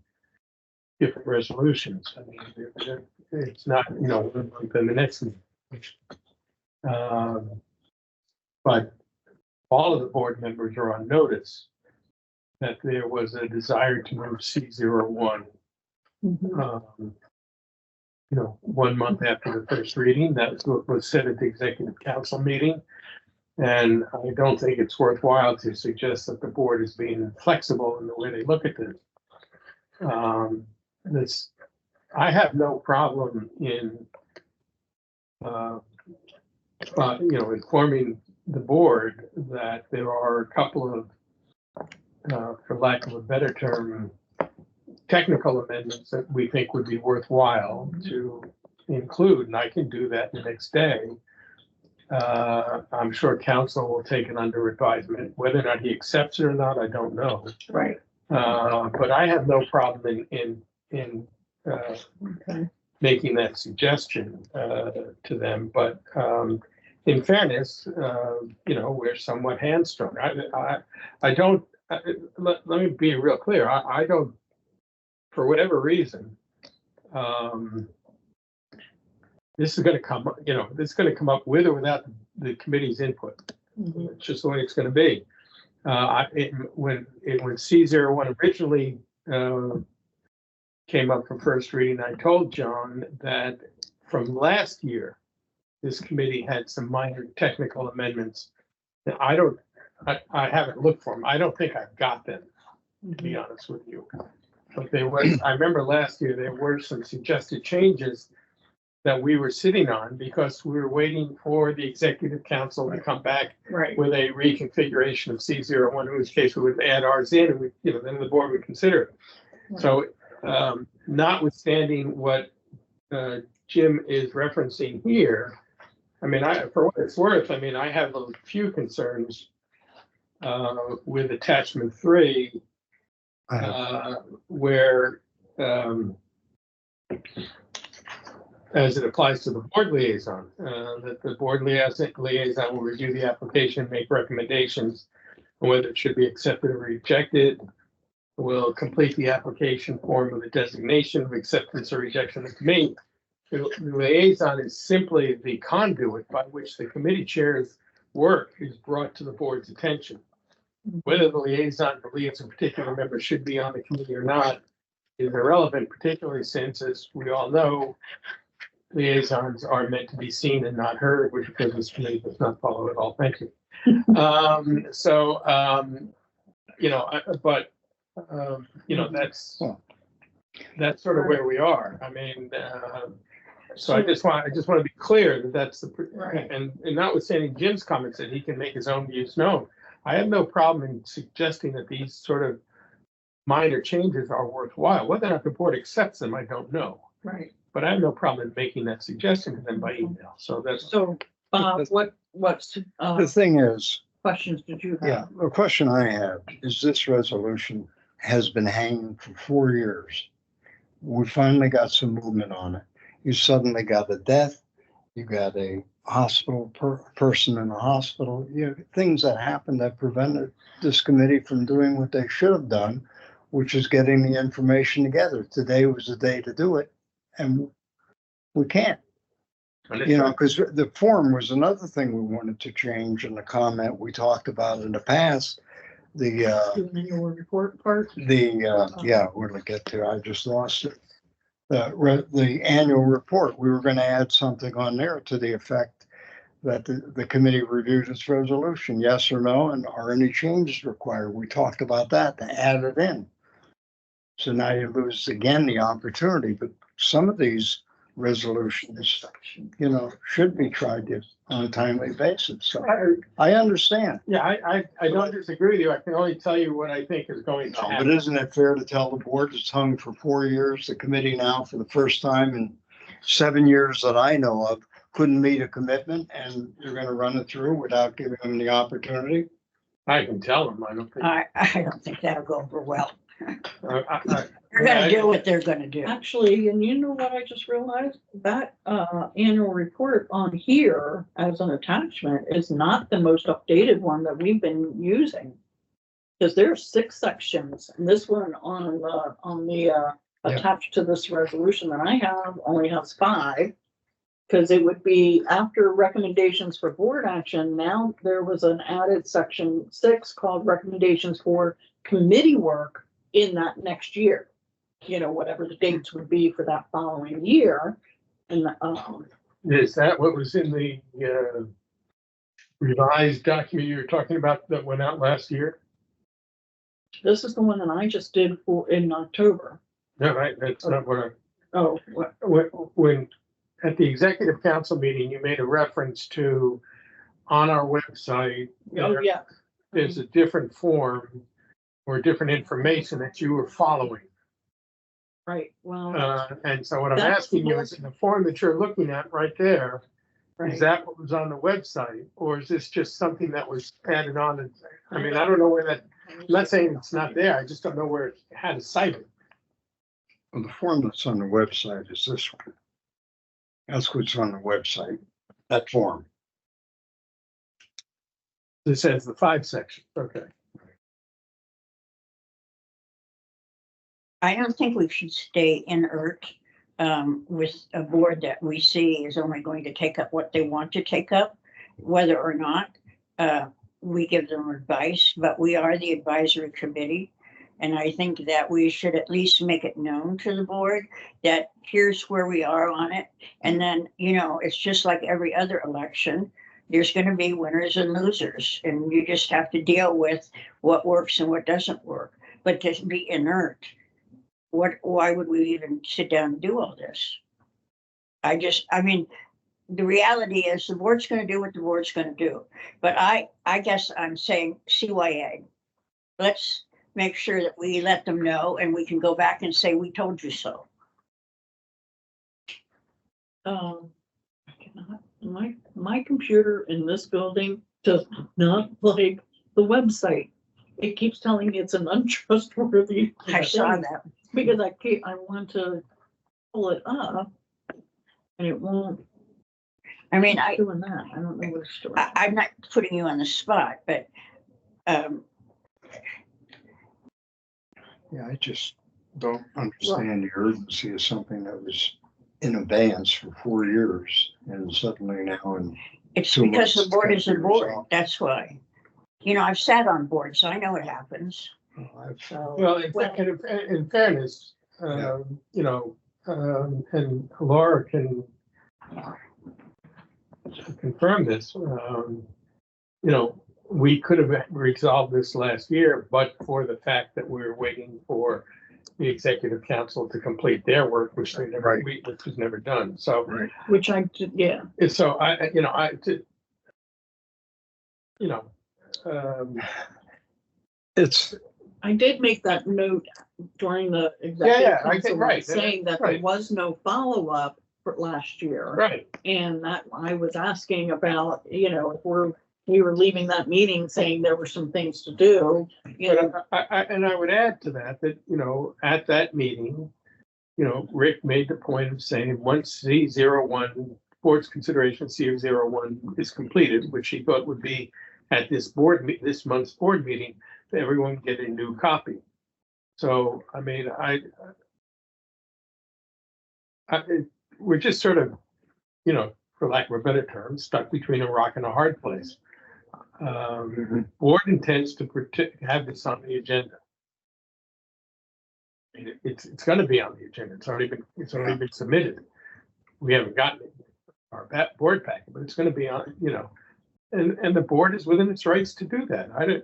different resolutions. I mean, it's not, one month and the next meeting. But all of the board members are on notice that there was a desire to move C01. 1 month after the first reading. That's what was said at the executive council meeting. And I don't think it's worthwhile to suggest that the board is being flexible in the way they look at this. I have no problem in, informing the board that there are a couple of, for lack of a better term, technical amendments that we think would be worthwhile to include, and I can do that the next day. I'm sure council will take it under advisement. Whether or not he accepts it or not, I don't know. Right. But I have no problem in making that suggestion to them. But in fairness, we're somewhat hamstrung. I don't. Let me be real clear. I don't. For whatever reason, this is going to come. This is going to come up with or without the committee's input. It's just the way it's going to be. When C01 originally came up for first reading, I told John that from last year, this committee had some minor technical amendments. Now, I haven't looked for them. I don't think I've got them, to be honest with you. But I remember last year, there were some suggested changes that we were sitting on because we were waiting for the executive council to come back Right. with a reconfiguration of C01, in which case we would add ours in, and we, then the board would consider it. Right. So, notwithstanding what Jim is referencing here, I mean, for what it's worth, I mean, I have a few concerns with attachment 3, where as it applies to the board liaison, that the board liaison will review the application, make recommendations on whether it should be accepted or rejected, will complete the application form with a designation of acceptance or rejection. To me, the liaison is simply the conduit by which the committee chair's work is brought to the board's attention. Whether the liaison believes a particular member should be on the committee or not is irrelevant, particularly since, as we all know, liaisons are meant to be seen and not heard, which because this committee does not follow at all. Thank you. That's sort of where we are. I mean, so I just want to be clear that that's the Right. and notwithstanding Jim's comments that he can make his own views known, I have no problem in suggesting that these sort of minor changes are worthwhile. Whether or not the board accepts them, I don't know. Right. But I have no problem in making that suggestion to them by email. So that's So, what's, The thing is, questions did you have? yeah, the question I have is this resolution has been hanging for 4 years. We finally got some movement on it. You suddenly got a death, you got a hospital person in the hospital, things that happened that prevented this committee from doing what they should have done, which is getting the information together. Today was the day to do it, and we can't. Because the form was another thing we wanted to change in the comment we talked about in the past. The Annual report part? where did I get to? I just lost it. The annual report, we were going to add something on there to the effect that the committee reviewed its resolution, yes or no, and are any changes required? We talked about that to add it in. So now you lose again the opportunity, but some of these resolutions, should be tried on a timely basis. So I understand. Yeah, I don't disagree with you. I can only tell you what I think is going to But happen. isn't it fair to tell the board it's hung for 4 years? The committee now, for the first time in 7 years that I know of, couldn't meet a commitment, and you're going to run it through without giving them the opportunity? I can tell them. I don't think. I don't think that'll go over well. I- They're gonna do what they're gonna do. Actually, and you know what I just realized? That annual report on here as an attachment is not the most updated one that we've been using. Because there's 6 sections, and this one on the attached to this resolution that I have only has 5. Because it would be after recommendations for board action, now there was an added section 6 called recommendations for committee work in that next year. Whatever the dates would be for that following year. And, Is that what was in the revised document you were talking about that went out last year? this is the one that I just did in October. No, right, that's not what Oh, when at the executive council meeting, you made a reference to on our website. yeah. There's a different form or different information that you were following. Right, well, And so what I'm That's asking you is, in the form that you're looking at right there, is right. that what was on the website? Or is this just something that was added on? And I mean, I don't know where that, I'm not saying it's not there. I just don't know where it had to cite it. Well, the form that's on the website is this one. That's what's on the website, that form. It says the 5 sections. Okay. I don't think we should stay inert with a board that we see is only going to take up what they want to take up, whether or not we give them advice, but we are the advisory committee. And I think that we should at least make it known to the board that here's where we are on it. And then, it's just like every other election. There's going to be winners and losers, and you just have to deal with what works and what doesn't work. But to be inert, why would we even sit down and do all this? The reality is the board's going to do what the board's going to do. But I guess I'm saying CYA. Let's make sure that we let them know and we can go back and say, we told you so. I cannot, my computer in this building does not like the website. It keeps telling me it's an untrustworthy. I saw thing, that. because I want to pull it up and it won't. I It's doing that. I don't know what it's doing. I'm not putting you on the spot, but Yeah, I just don't understand the urgency of something that was in abeyance for 4 years and suddenly now in it's 2 because the months, board 10 is a years board. off. That's why. I've sat on boards, so I know what happens. So, Well, in fairness, and Laura can confirm this, we could have resolved this last year, but for the fact that we're waiting for the executive council to complete their work, which they never, Right. which was never done. So, Which I did, yeah. and so It's, I did make that note during the Yeah, executive I think, council, right, saying that right. there was no follow-up for last year. right. And that I was asking about, if we were leaving that meeting saying there were some things to do. But I would add to that, at that meeting, Rick made the point of saying, once C01, board's consideration C01 is completed, which he thought would be at this month's board meeting, that everyone get a new copy. So, we're just sort of, for lack of a better term, stuck between a rock and a hard place. Board intends to have this on the agenda. It's going to be on the agenda. It's already been submitted. We haven't gotten our board packet, but it's going to be on. And the board is within its rights to do that. I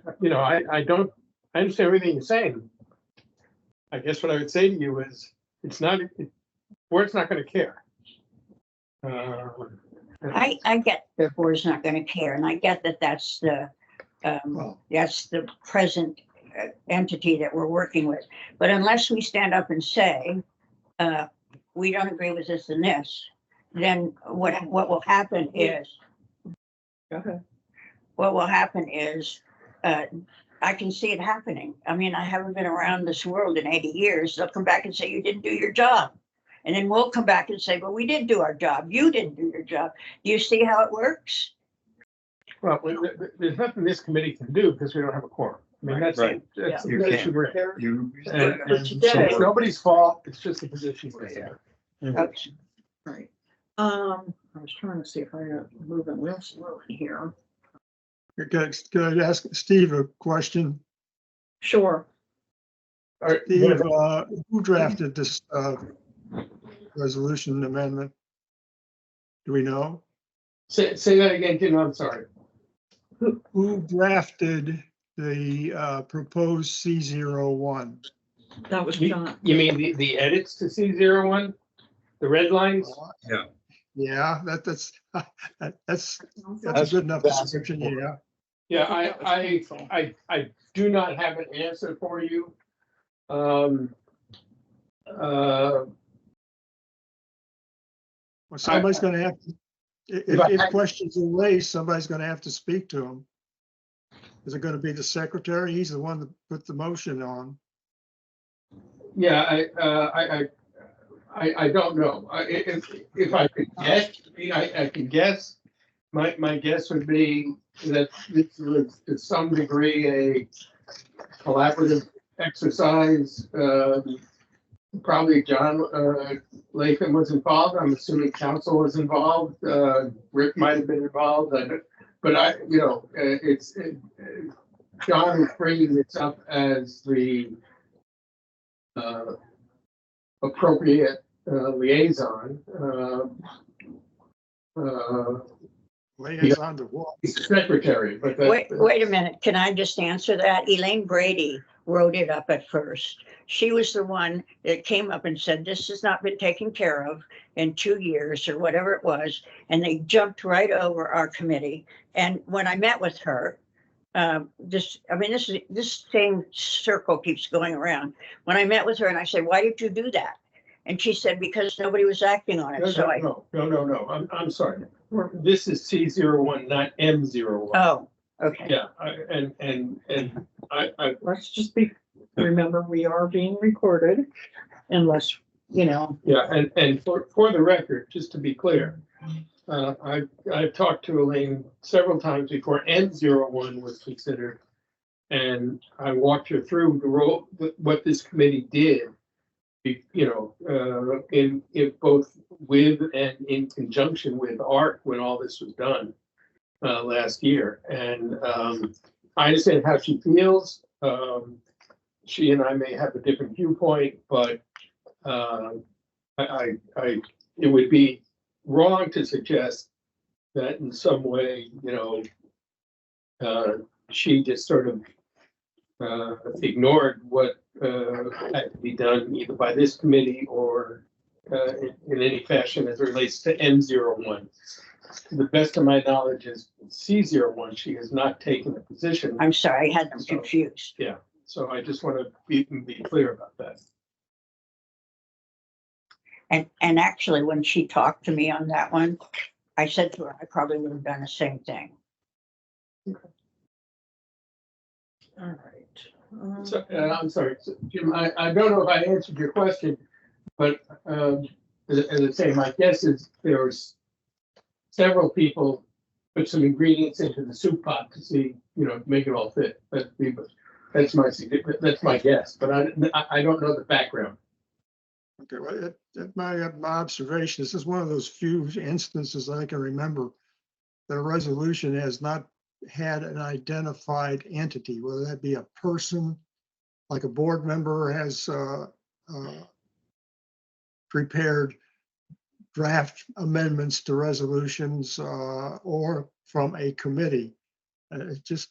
understand everything you're saying. I guess what I would say to you is, board's not going to care. I get the board's not going to care, and I get that that's the present entity that we're working with. But unless we stand up and say, we don't agree with this and this, then what will happen is, Okay. what will happen is, I can see it happening. I haven't been around this world in 80 years. They'll come back and say, you didn't do your job. And then we'll come back and say, but we did do our job. You didn't do your job. Do you see how it works? Well, there's nothing this committee can do because we don't have a quorum. That's Right. that's the You position can't. we're in. you. But today- It's nobody's fault. It's just the position we're in. Okay. Right. I was trying to see if I got moving real slow in here. Okay, could I ask Steve a question? Sure. All right, Steve, who drafted this resolution amendment? Do we know? Say that again, Tim. I'm sorry. Who drafted the proposed C01? That was John. You mean the edits to C01? The red lines? Yeah, that's a good enough description, yeah. Yeah, I think that was I do not have an answer for you. Well, somebody's gonna have, if questions are raised, somebody's gonna have to speak to him. Is it gonna be the secretary? He's the one that put the motion on. Yeah, I don't know. If I could guess, I could guess. My guess would be that this was to some degree a collaborative exercise. Probably John Latham was involved. I'm assuming council was involved. Rick might have been involved. But John is bringing this up as the appropriate liaison. Liaison to what? Secretary, but that. Wait a minute, can I just answer that? Elaine Brady wrote it up at first. She was the one that came up and said, this has not been taken care of in 2 years or whatever it was. And they jumped right over our committee. And when I met with her, this same circle keeps going around. When I met with her and I said, why did you do that? And she said, because nobody was acting on it. No, I'm sorry. This is C01, not M01. Oh, okay. Yeah, I Let's just remember, we are being recorded unless, yeah, and for the record, just to be clear, I've talked to Elaine several times before N01 was considered. And I walked her through the role, what this committee did, in both with and in conjunction with ARC when all this was done last year. And I understand how she feels. She and I may have a different viewpoint, but it would be wrong to suggest that in some way, she just sort of ignored what had to be done either by this committee or in any fashion as it relates to N01. To the best of my knowledge is C01. She has not taken a position. I'm sorry, I had them confused. Yeah, so I just want to be clear about that. And actually, when she talked to me on that one, I said to her, I probably would have done the same thing. all right. So, I'm sorry, Jim, I don't know if I answered your question, but as I say, my guess is there was several people put some ingredients into the soup pot to see, make it all fit. That's my guess, but I don't know the background. Okay, well, my observation, this is one of those few instances I can remember that a resolution has not had an identified entity, whether that be a person, like a board member has prepared draft amendments to resolutions, or from a committee. It's just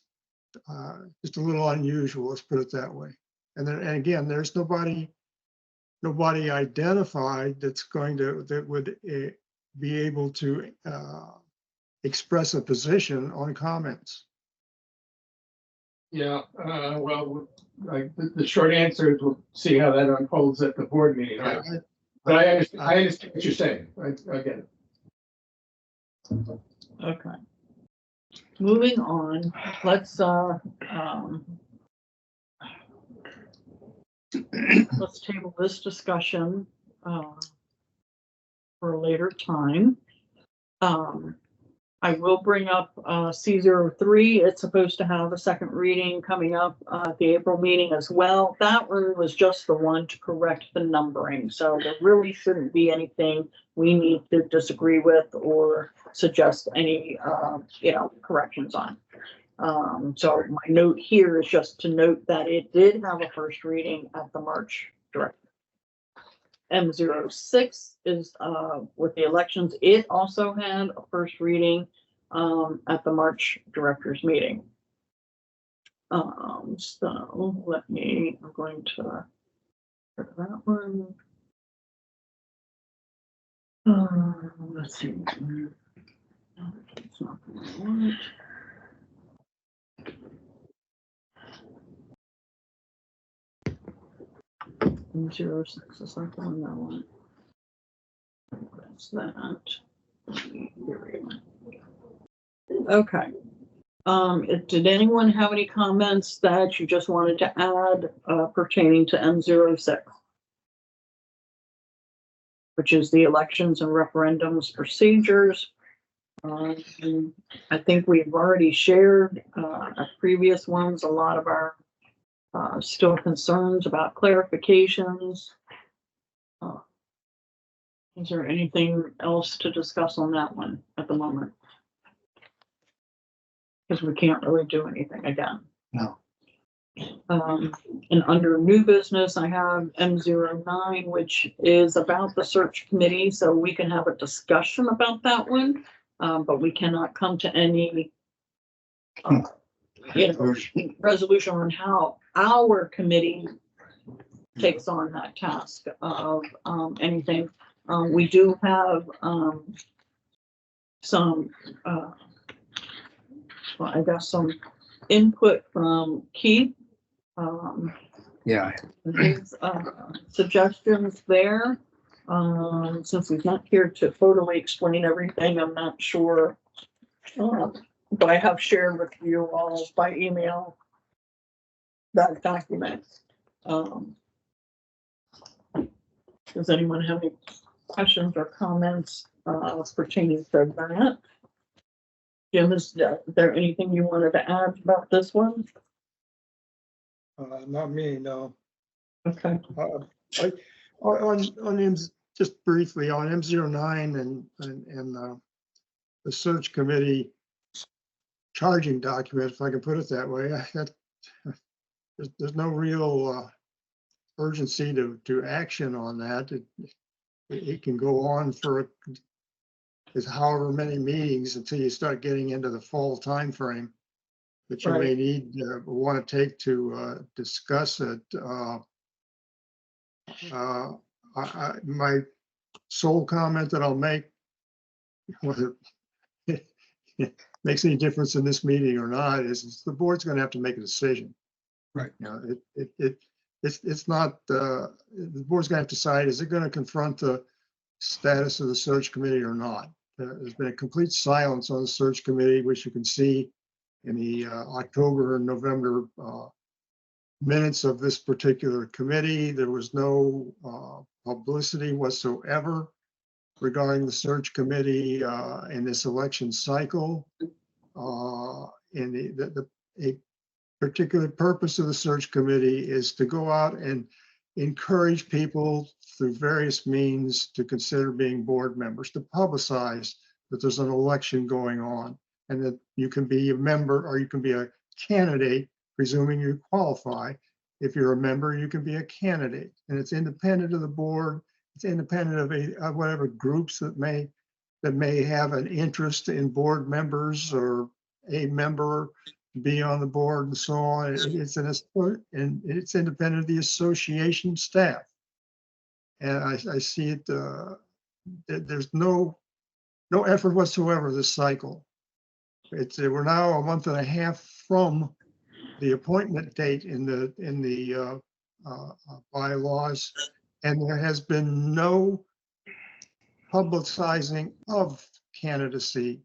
a little unusual, let's put it that way. And again, there's nobody identified that would be able to express a position on comments. Yeah, well, the short answer is we'll see how that unfolds at the board meeting. But I understand what you're saying. I get it. Okay. Moving on, let's table this discussion for a later time. I will bring up C03. It's supposed to have a second reading coming up at the April meeting as well. That one was just the one to correct the numbering. So there really shouldn't be anything we need to disagree with or suggest any, corrections on. So my note here is just to note that it did have a first reading at the March director. M06 is with the elections. It also had a first reading at the March directors meeting. So I'm going to go to that one. Let's see. It's not the one. 06 is not the one that one. That's that. Okay. Did anyone have any comments that you just wanted to add pertaining to M06? Which is the elections and referendums procedures. I think we've already shared at previous ones a lot of our still concerns about clarifications. Is there anything else to discuss on that one at the moment? Because we can't really do anything again. No. And under new business, I have M09, which is about the search committee, so we can have a discussion about that one. But we cannot come to any, resolution on how our committee takes on that task of, anything. We do have, some, well, I guess some input from Keith. Yeah, His, suggestions there. Since he's not here to totally explain everything, I'm not sure. But I have shared with you all by email that document. Does anyone have any questions or comments, pertaining to that? Jim, is there anything you wanted to add about this one? Not me, no. Okay. On M, just briefly on M09 and the search committee charging document, if I can put it that way, there's no real urgency to action on that. It can go on for however many meetings until you start getting into the fall time frame that you may need, want to take to discuss it. My sole comment that I'll make, whether it makes any difference in this meeting or not, is the board's going to have to make a decision. right. You know, it's not, the board's going to have to decide, is it going to confront the status of the search committee or not? There's been a complete silence on the search committee, which you can see in the October and November minutes of this particular committee. There was no publicity whatsoever regarding the search committee in this election cycle. And a particular purpose of the search committee is to go out and encourage people through various means to consider being board members, to publicize that there's an election going on and that you can be a member or you can be a candidate, presuming you qualify. If you're a member, you can be a candidate, and it's independent of the board. It's independent of whatever groups that may have an interest in board members or a member be on the board and so on. It's independent of the association staff. And I see it, there's no effort whatsoever this cycle. We're now a month and a half from the appointment date in the bylaws, and there has been no publicizing of candidacy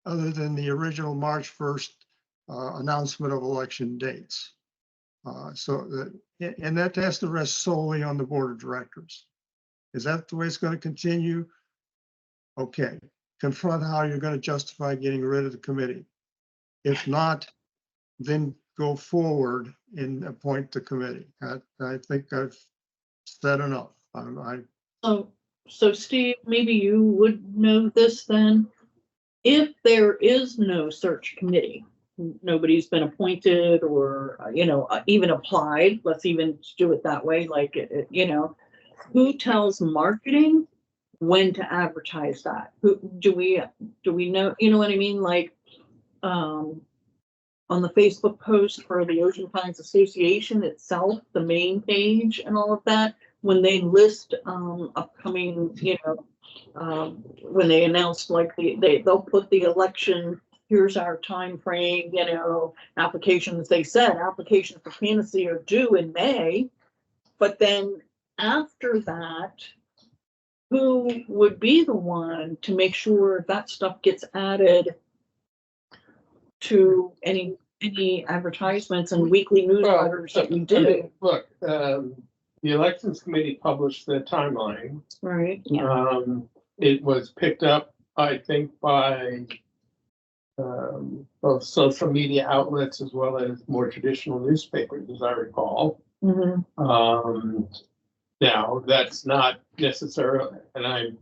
other than the original March 1st announcement of election dates. And that has to rest solely on the board of directors. Is that the way it's going to continue? Okay, confront how you're going to justify getting rid of the committee. If not, then go forward and appoint the committee. I think I've said enough. So Steve, maybe you would know this then. If there is no search committee, nobody's been appointed or, even applied, let's even do it that way, like, who tells marketing when to advertise that? Who do we know, you know what I mean? Like, on the Facebook post for the Ocean Pines Association itself, the main page and all of that, when they list upcoming, when they announce, like, they'll put the election, here's our time frame, applications, they said applications for candidacy are due in May, but then after that, who would be the one to make sure that stuff gets added to any advertisements and weekly newsletters that we do? Look, the elections committee published the timeline. Right. Yeah. It was picked up, I think, by both social media outlets as well as more traditional newspapers, as I recall. Mm-hmm. Now, that's not necessarily, and I'm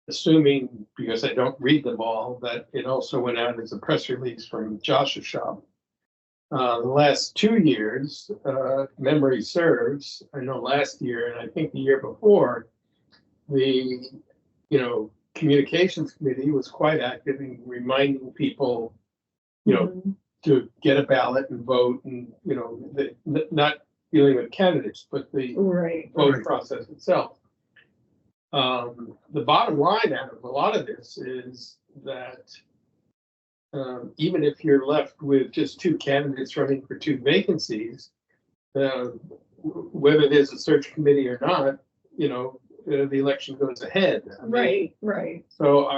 assuming, because I don't read them all, that it also went out as a press release from Josh's shop. The last 2 years, memory serves, I know last year and I think the year before, the, communications committee was quite active in reminding people, to get a ballot and vote and, not dealing with candidates, but the Right. voting Right. process itself. The bottom line out of a lot of this is that even if you're left with just 2 candidates running for 2 vacancies, whether there's a search committee or not, the election goes ahead. I mean, Right. So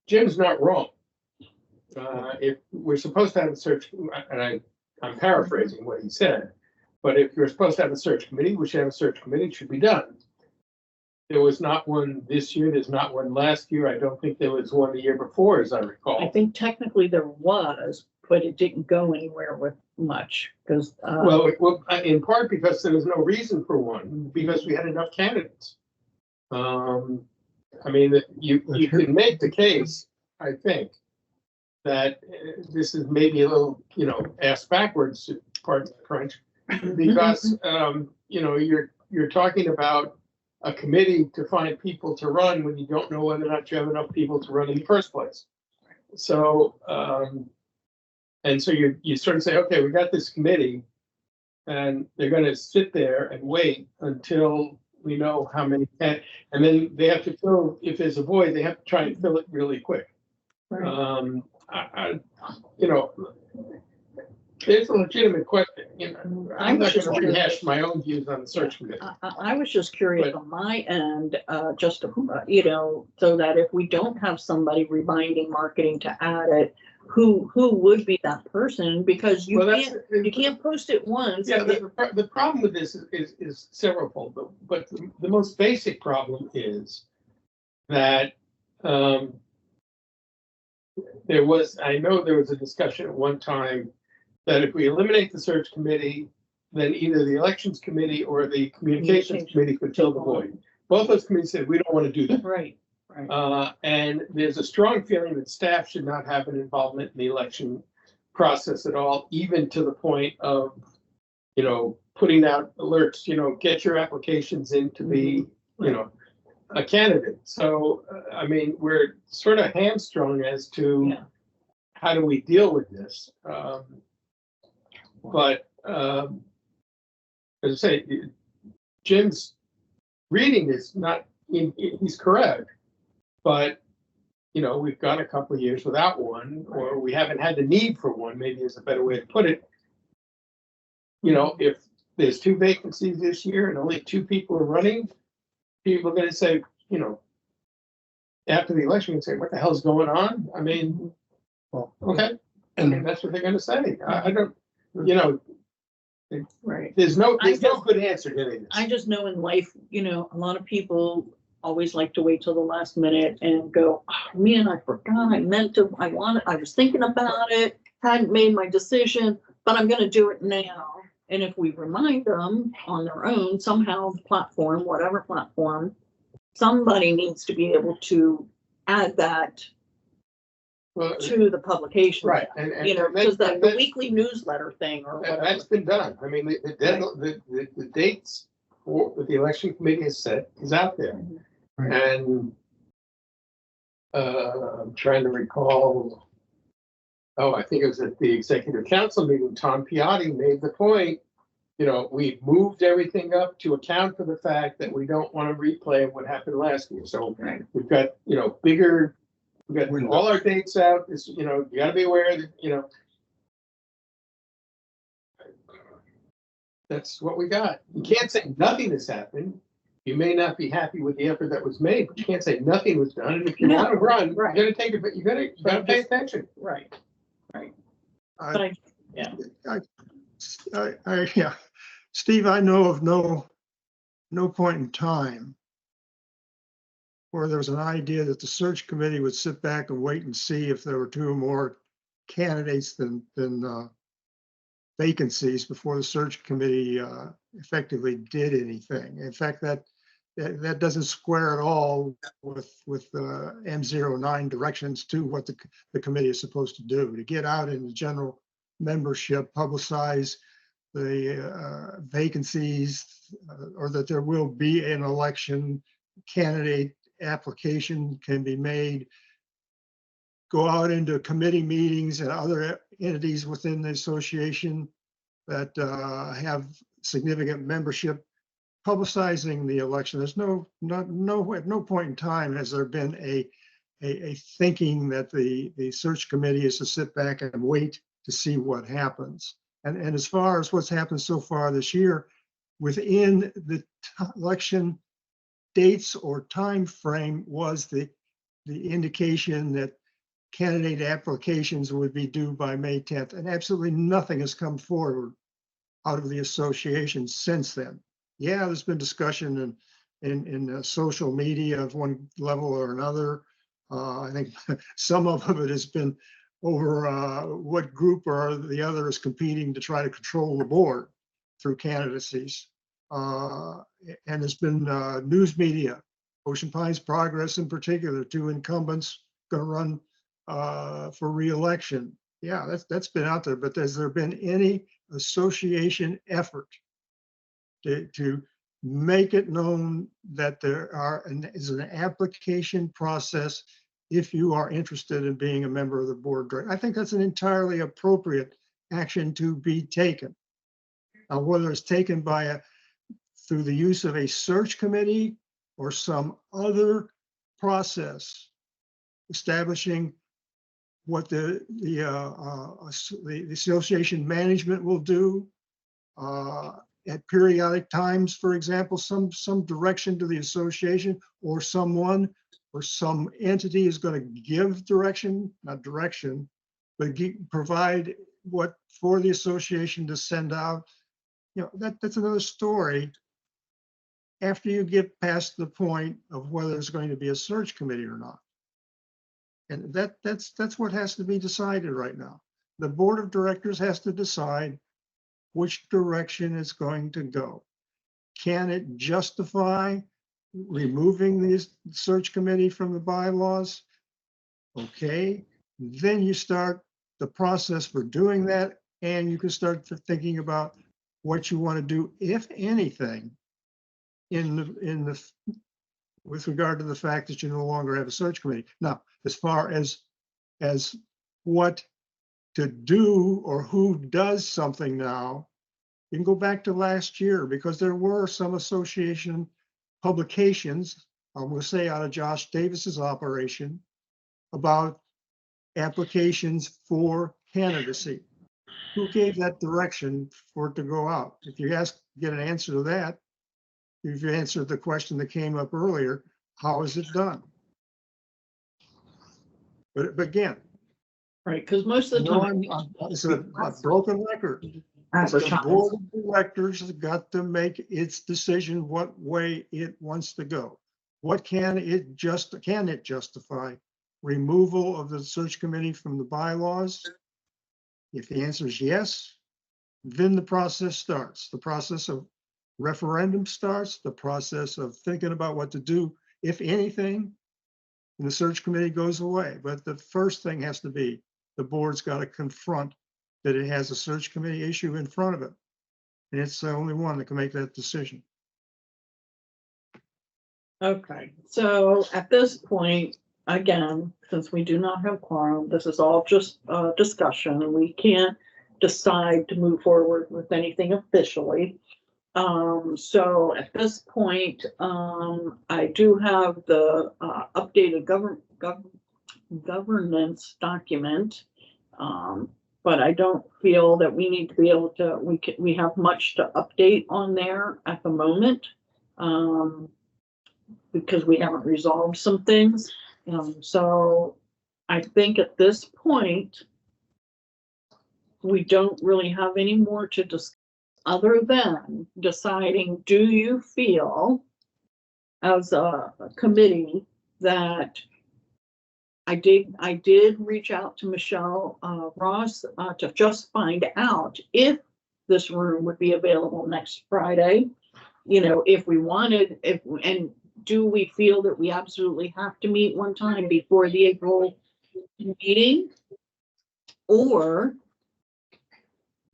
Jim's not wrong. If we're supposed to have a search, and I'm paraphrasing what he said, but if you're supposed to have a search committee, we should have a search committee, it should be done. There was not one this year, there's not one last year, I don't think there was one the year before, as I I recall. think technically there was, but it didn't go anywhere with much, because, Well, in part because there was no reason for one, because we had enough candidates. I mean, you can make the case, I think, that this is maybe a little, ass backwards, pardon the French, because, you're talking about a committee to find people to run when you don't know whether or not you have enough people to run in the first place. So, and so you sort of say, okay, we got this committee, and they're going to sit there and wait until we know how many, and then they have to fill, if there's a void, they have to try and fill it really quick. right. It's a legitimate question, I'm not just gonna curious. rehash my own views on the search committee. I was just curious But- on my end, just to, so that if we don't have somebody reminding marketing to add it, who would be that person? Because you Well, can't post it once. Yeah, the problem with this is severalfold, but the most basic problem is that, I know there was a discussion at one time that if we eliminate the search committee, then either the elections committee or the communications committee could fill the void. Both those committees said, we don't want to do that. Right. And there's a strong feeling that staff should not have an involvement in the election process at all, even to the point of, putting out alerts, get your applications in to be, a candidate. So, I mean, we're sort of hamstrung as to Yeah. how do we deal with this. But as I say, Jim's reading is not, he's correct, but we've got a couple of years without one, or we haven't had the need for one, maybe is a better way to put it. If there's 2 vacancies this year and only 2 people are running, people are going to say, after the election, say, what the hell's going on? I mean, Well, okay, and that's what they're going to say. I don't, Right. there's no I good answer to this. I just know in life, a lot of people always like to wait till the last minute and go, oh, man, I forgot, I was thinking about it, hadn't made my decision, but I'm gonna do it now. And if we remind them on their own, somehow platform, whatever platform, somebody needs to be able to add that Well, to the publication. right, and Because the that's- weekly newsletter thing or whatever. that's been done. I mean, the dates for the election committee is set, is out there. Right. And I'm trying to recall, I think it was at the executive council meeting, Tom Piatti made the point, we've moved everything up to account for the fact that we don't want to replay what happened last year. So Right. we've got, we've got all our dates out, you gotta be aware that, that's what we got. You can't say nothing has happened. You may not be happy with the effort that was made, but you can't say nothing was done. And if you No, want to run, right. you gotta take it, but you gotta pay attention. Right. I- But yeah, Steve, I know of no point in time where there was an idea that the search committee would sit back and wait and see if there were 2 or more candidates than vacancies before the search committee effectively did anything. In fact, that doesn't square at all with M09 directions to what the committee is supposed to do, to get out in the general membership, publicize the vacancies, or that there will be an election, candidate application can be made, go out into committee meetings and other entities within the association that have significant membership, publicizing the election. There's at no point in time has there been a thinking that the search committee is to sit back and wait to see what happens. And as far as what's happened so far this year, within the election dates or time frame was the indication that candidate applications would be due by May 10th, and absolutely nothing has come forward out of the association since then. Yeah, there's been discussion in social media of one level or another. I think some of it has been over what group or the other is competing to try to control the board through candidacies. And there's been news media, Ocean Pines Progress in particular, 2 incumbents going to run for re-election. Yeah, that's been out there, but has there been any association effort to make it known that there is an application process if you are interested in being a member of the board? I think that's an entirely appropriate action to be taken. Now, whether it's taken through the use of a search committee or some other process establishing what the association management will do at periodic times, for example, some direction to the association, or someone or some entity is going to give direction, not direction, but provide what for the association to send out. That's another story after you get past the point of whether there's going to be a search committee or not. And that's what has to be decided right now. The board of directors has to decide which direction it's going to go. Can it justify removing the search committee from the bylaws? Okay, then you start the process for doing that, and you can start thinking about what you want to do, if anything, with regard to the fact that you no longer have a search committee. Now, as far as what to do or who does something now, you can go back to last year, because there were some association publications, I'm going to say out of Josh Davis's operation, about applications for candidacy. Who gave that direction for it to go out? If you get an answer to that, if you answered the question that came up earlier, how is it done? But again, Right, because most of the time. it's a broken record. The board of directors has got to make its decision what way it wants to go. What can it justify removal of the search committee from the bylaws? If the answer is yes, then the process starts. The process of referendum starts, the process of thinking about what to do, if anything, and the search committee goes away. But the first thing has to be, the board's got to confront that it has a search committee issue in front of it. And it's the only one that can make that decision. Okay, so at this point, again, since we do not have quorum, this is all just discussion, and we can't decide to move forward with anything officially. So at this point, I do have the updated governance document, but I don't feel that we need to be able to. We have much to update on there at the moment, because we haven't resolved some things. So I think at this point, we don't really have any more to discuss, other than deciding, do you feel as a committee that I did reach out to Michelle Ross to just find out if this room would be available next Friday. you know, if we wanted, and do we feel that we absolutely have to meet one time before the April meeting? Or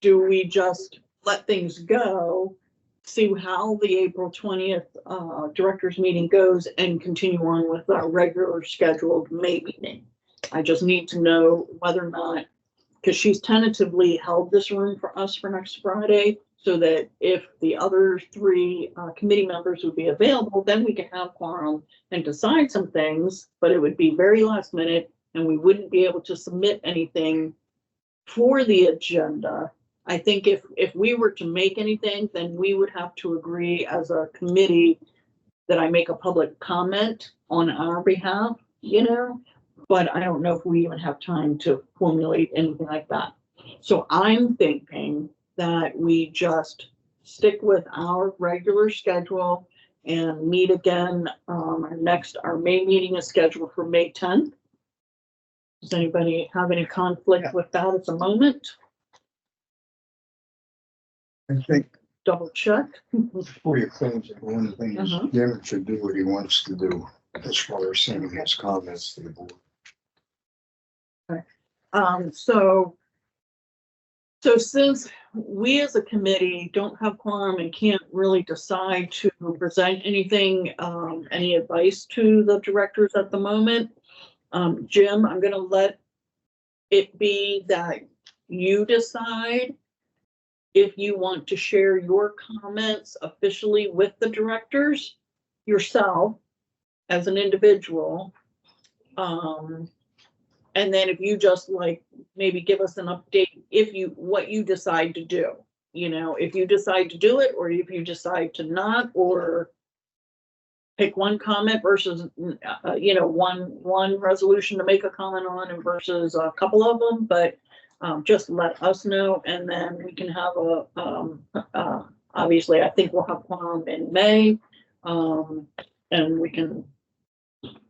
do we just let things go, see how the April 20th directors meeting goes and continue on with our regular scheduled May meeting? I just need to know whether or not, because she's tentatively held this room for us for next Friday, so that if the other three committee members would be available, then we could have quorum and decide some things, but it would be very last minute and we wouldn't be able to submit anything for the agenda. I think if we were to make anything, then we would have to agree as a committee that I make a public comment on our behalf, you know, but I don't know if we even have time to formulate anything like that. So I'm thinking that we just stick with our regular schedule and meet again. Our May meeting is scheduled for May 10th. Does anybody have any conflict with that at the moment? I think Double check. before you close it, one thing is Jim should do what he wants to do as far as sending his comments to the board. So since we as a committee don't have quorum and can't really decide to present anything, any advice to the directors at the moment, Jim, I'm gonna let it be that you decide if you want to share your comments officially with the directors yourself as an individual. And then if you just like, maybe give us an update what you decide to do, you know, if you decide to do it, or if you decide to not, or pick one comment versus, you know, one resolution to make a comment on and versus a couple of them, but just let us know, and then we can have obviously, I think we'll have quorum in May, and we can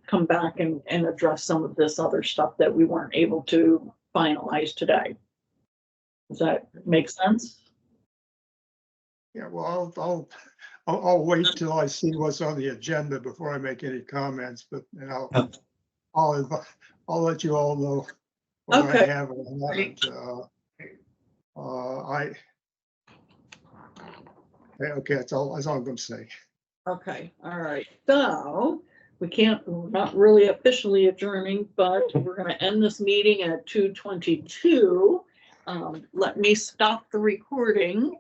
come back and address some of this other stuff that we weren't able to finalize today. Does that make sense? Yeah, well, I'll wait till I see what's on the agenda before I make any comments, but, and I'll let you all know what I Okay. have and haven't. Okay, that's all I'm gonna say. Okay, all right. So we're not really officially adjourning, but we're gonna end this meeting at 2:22. Let me stop the recording.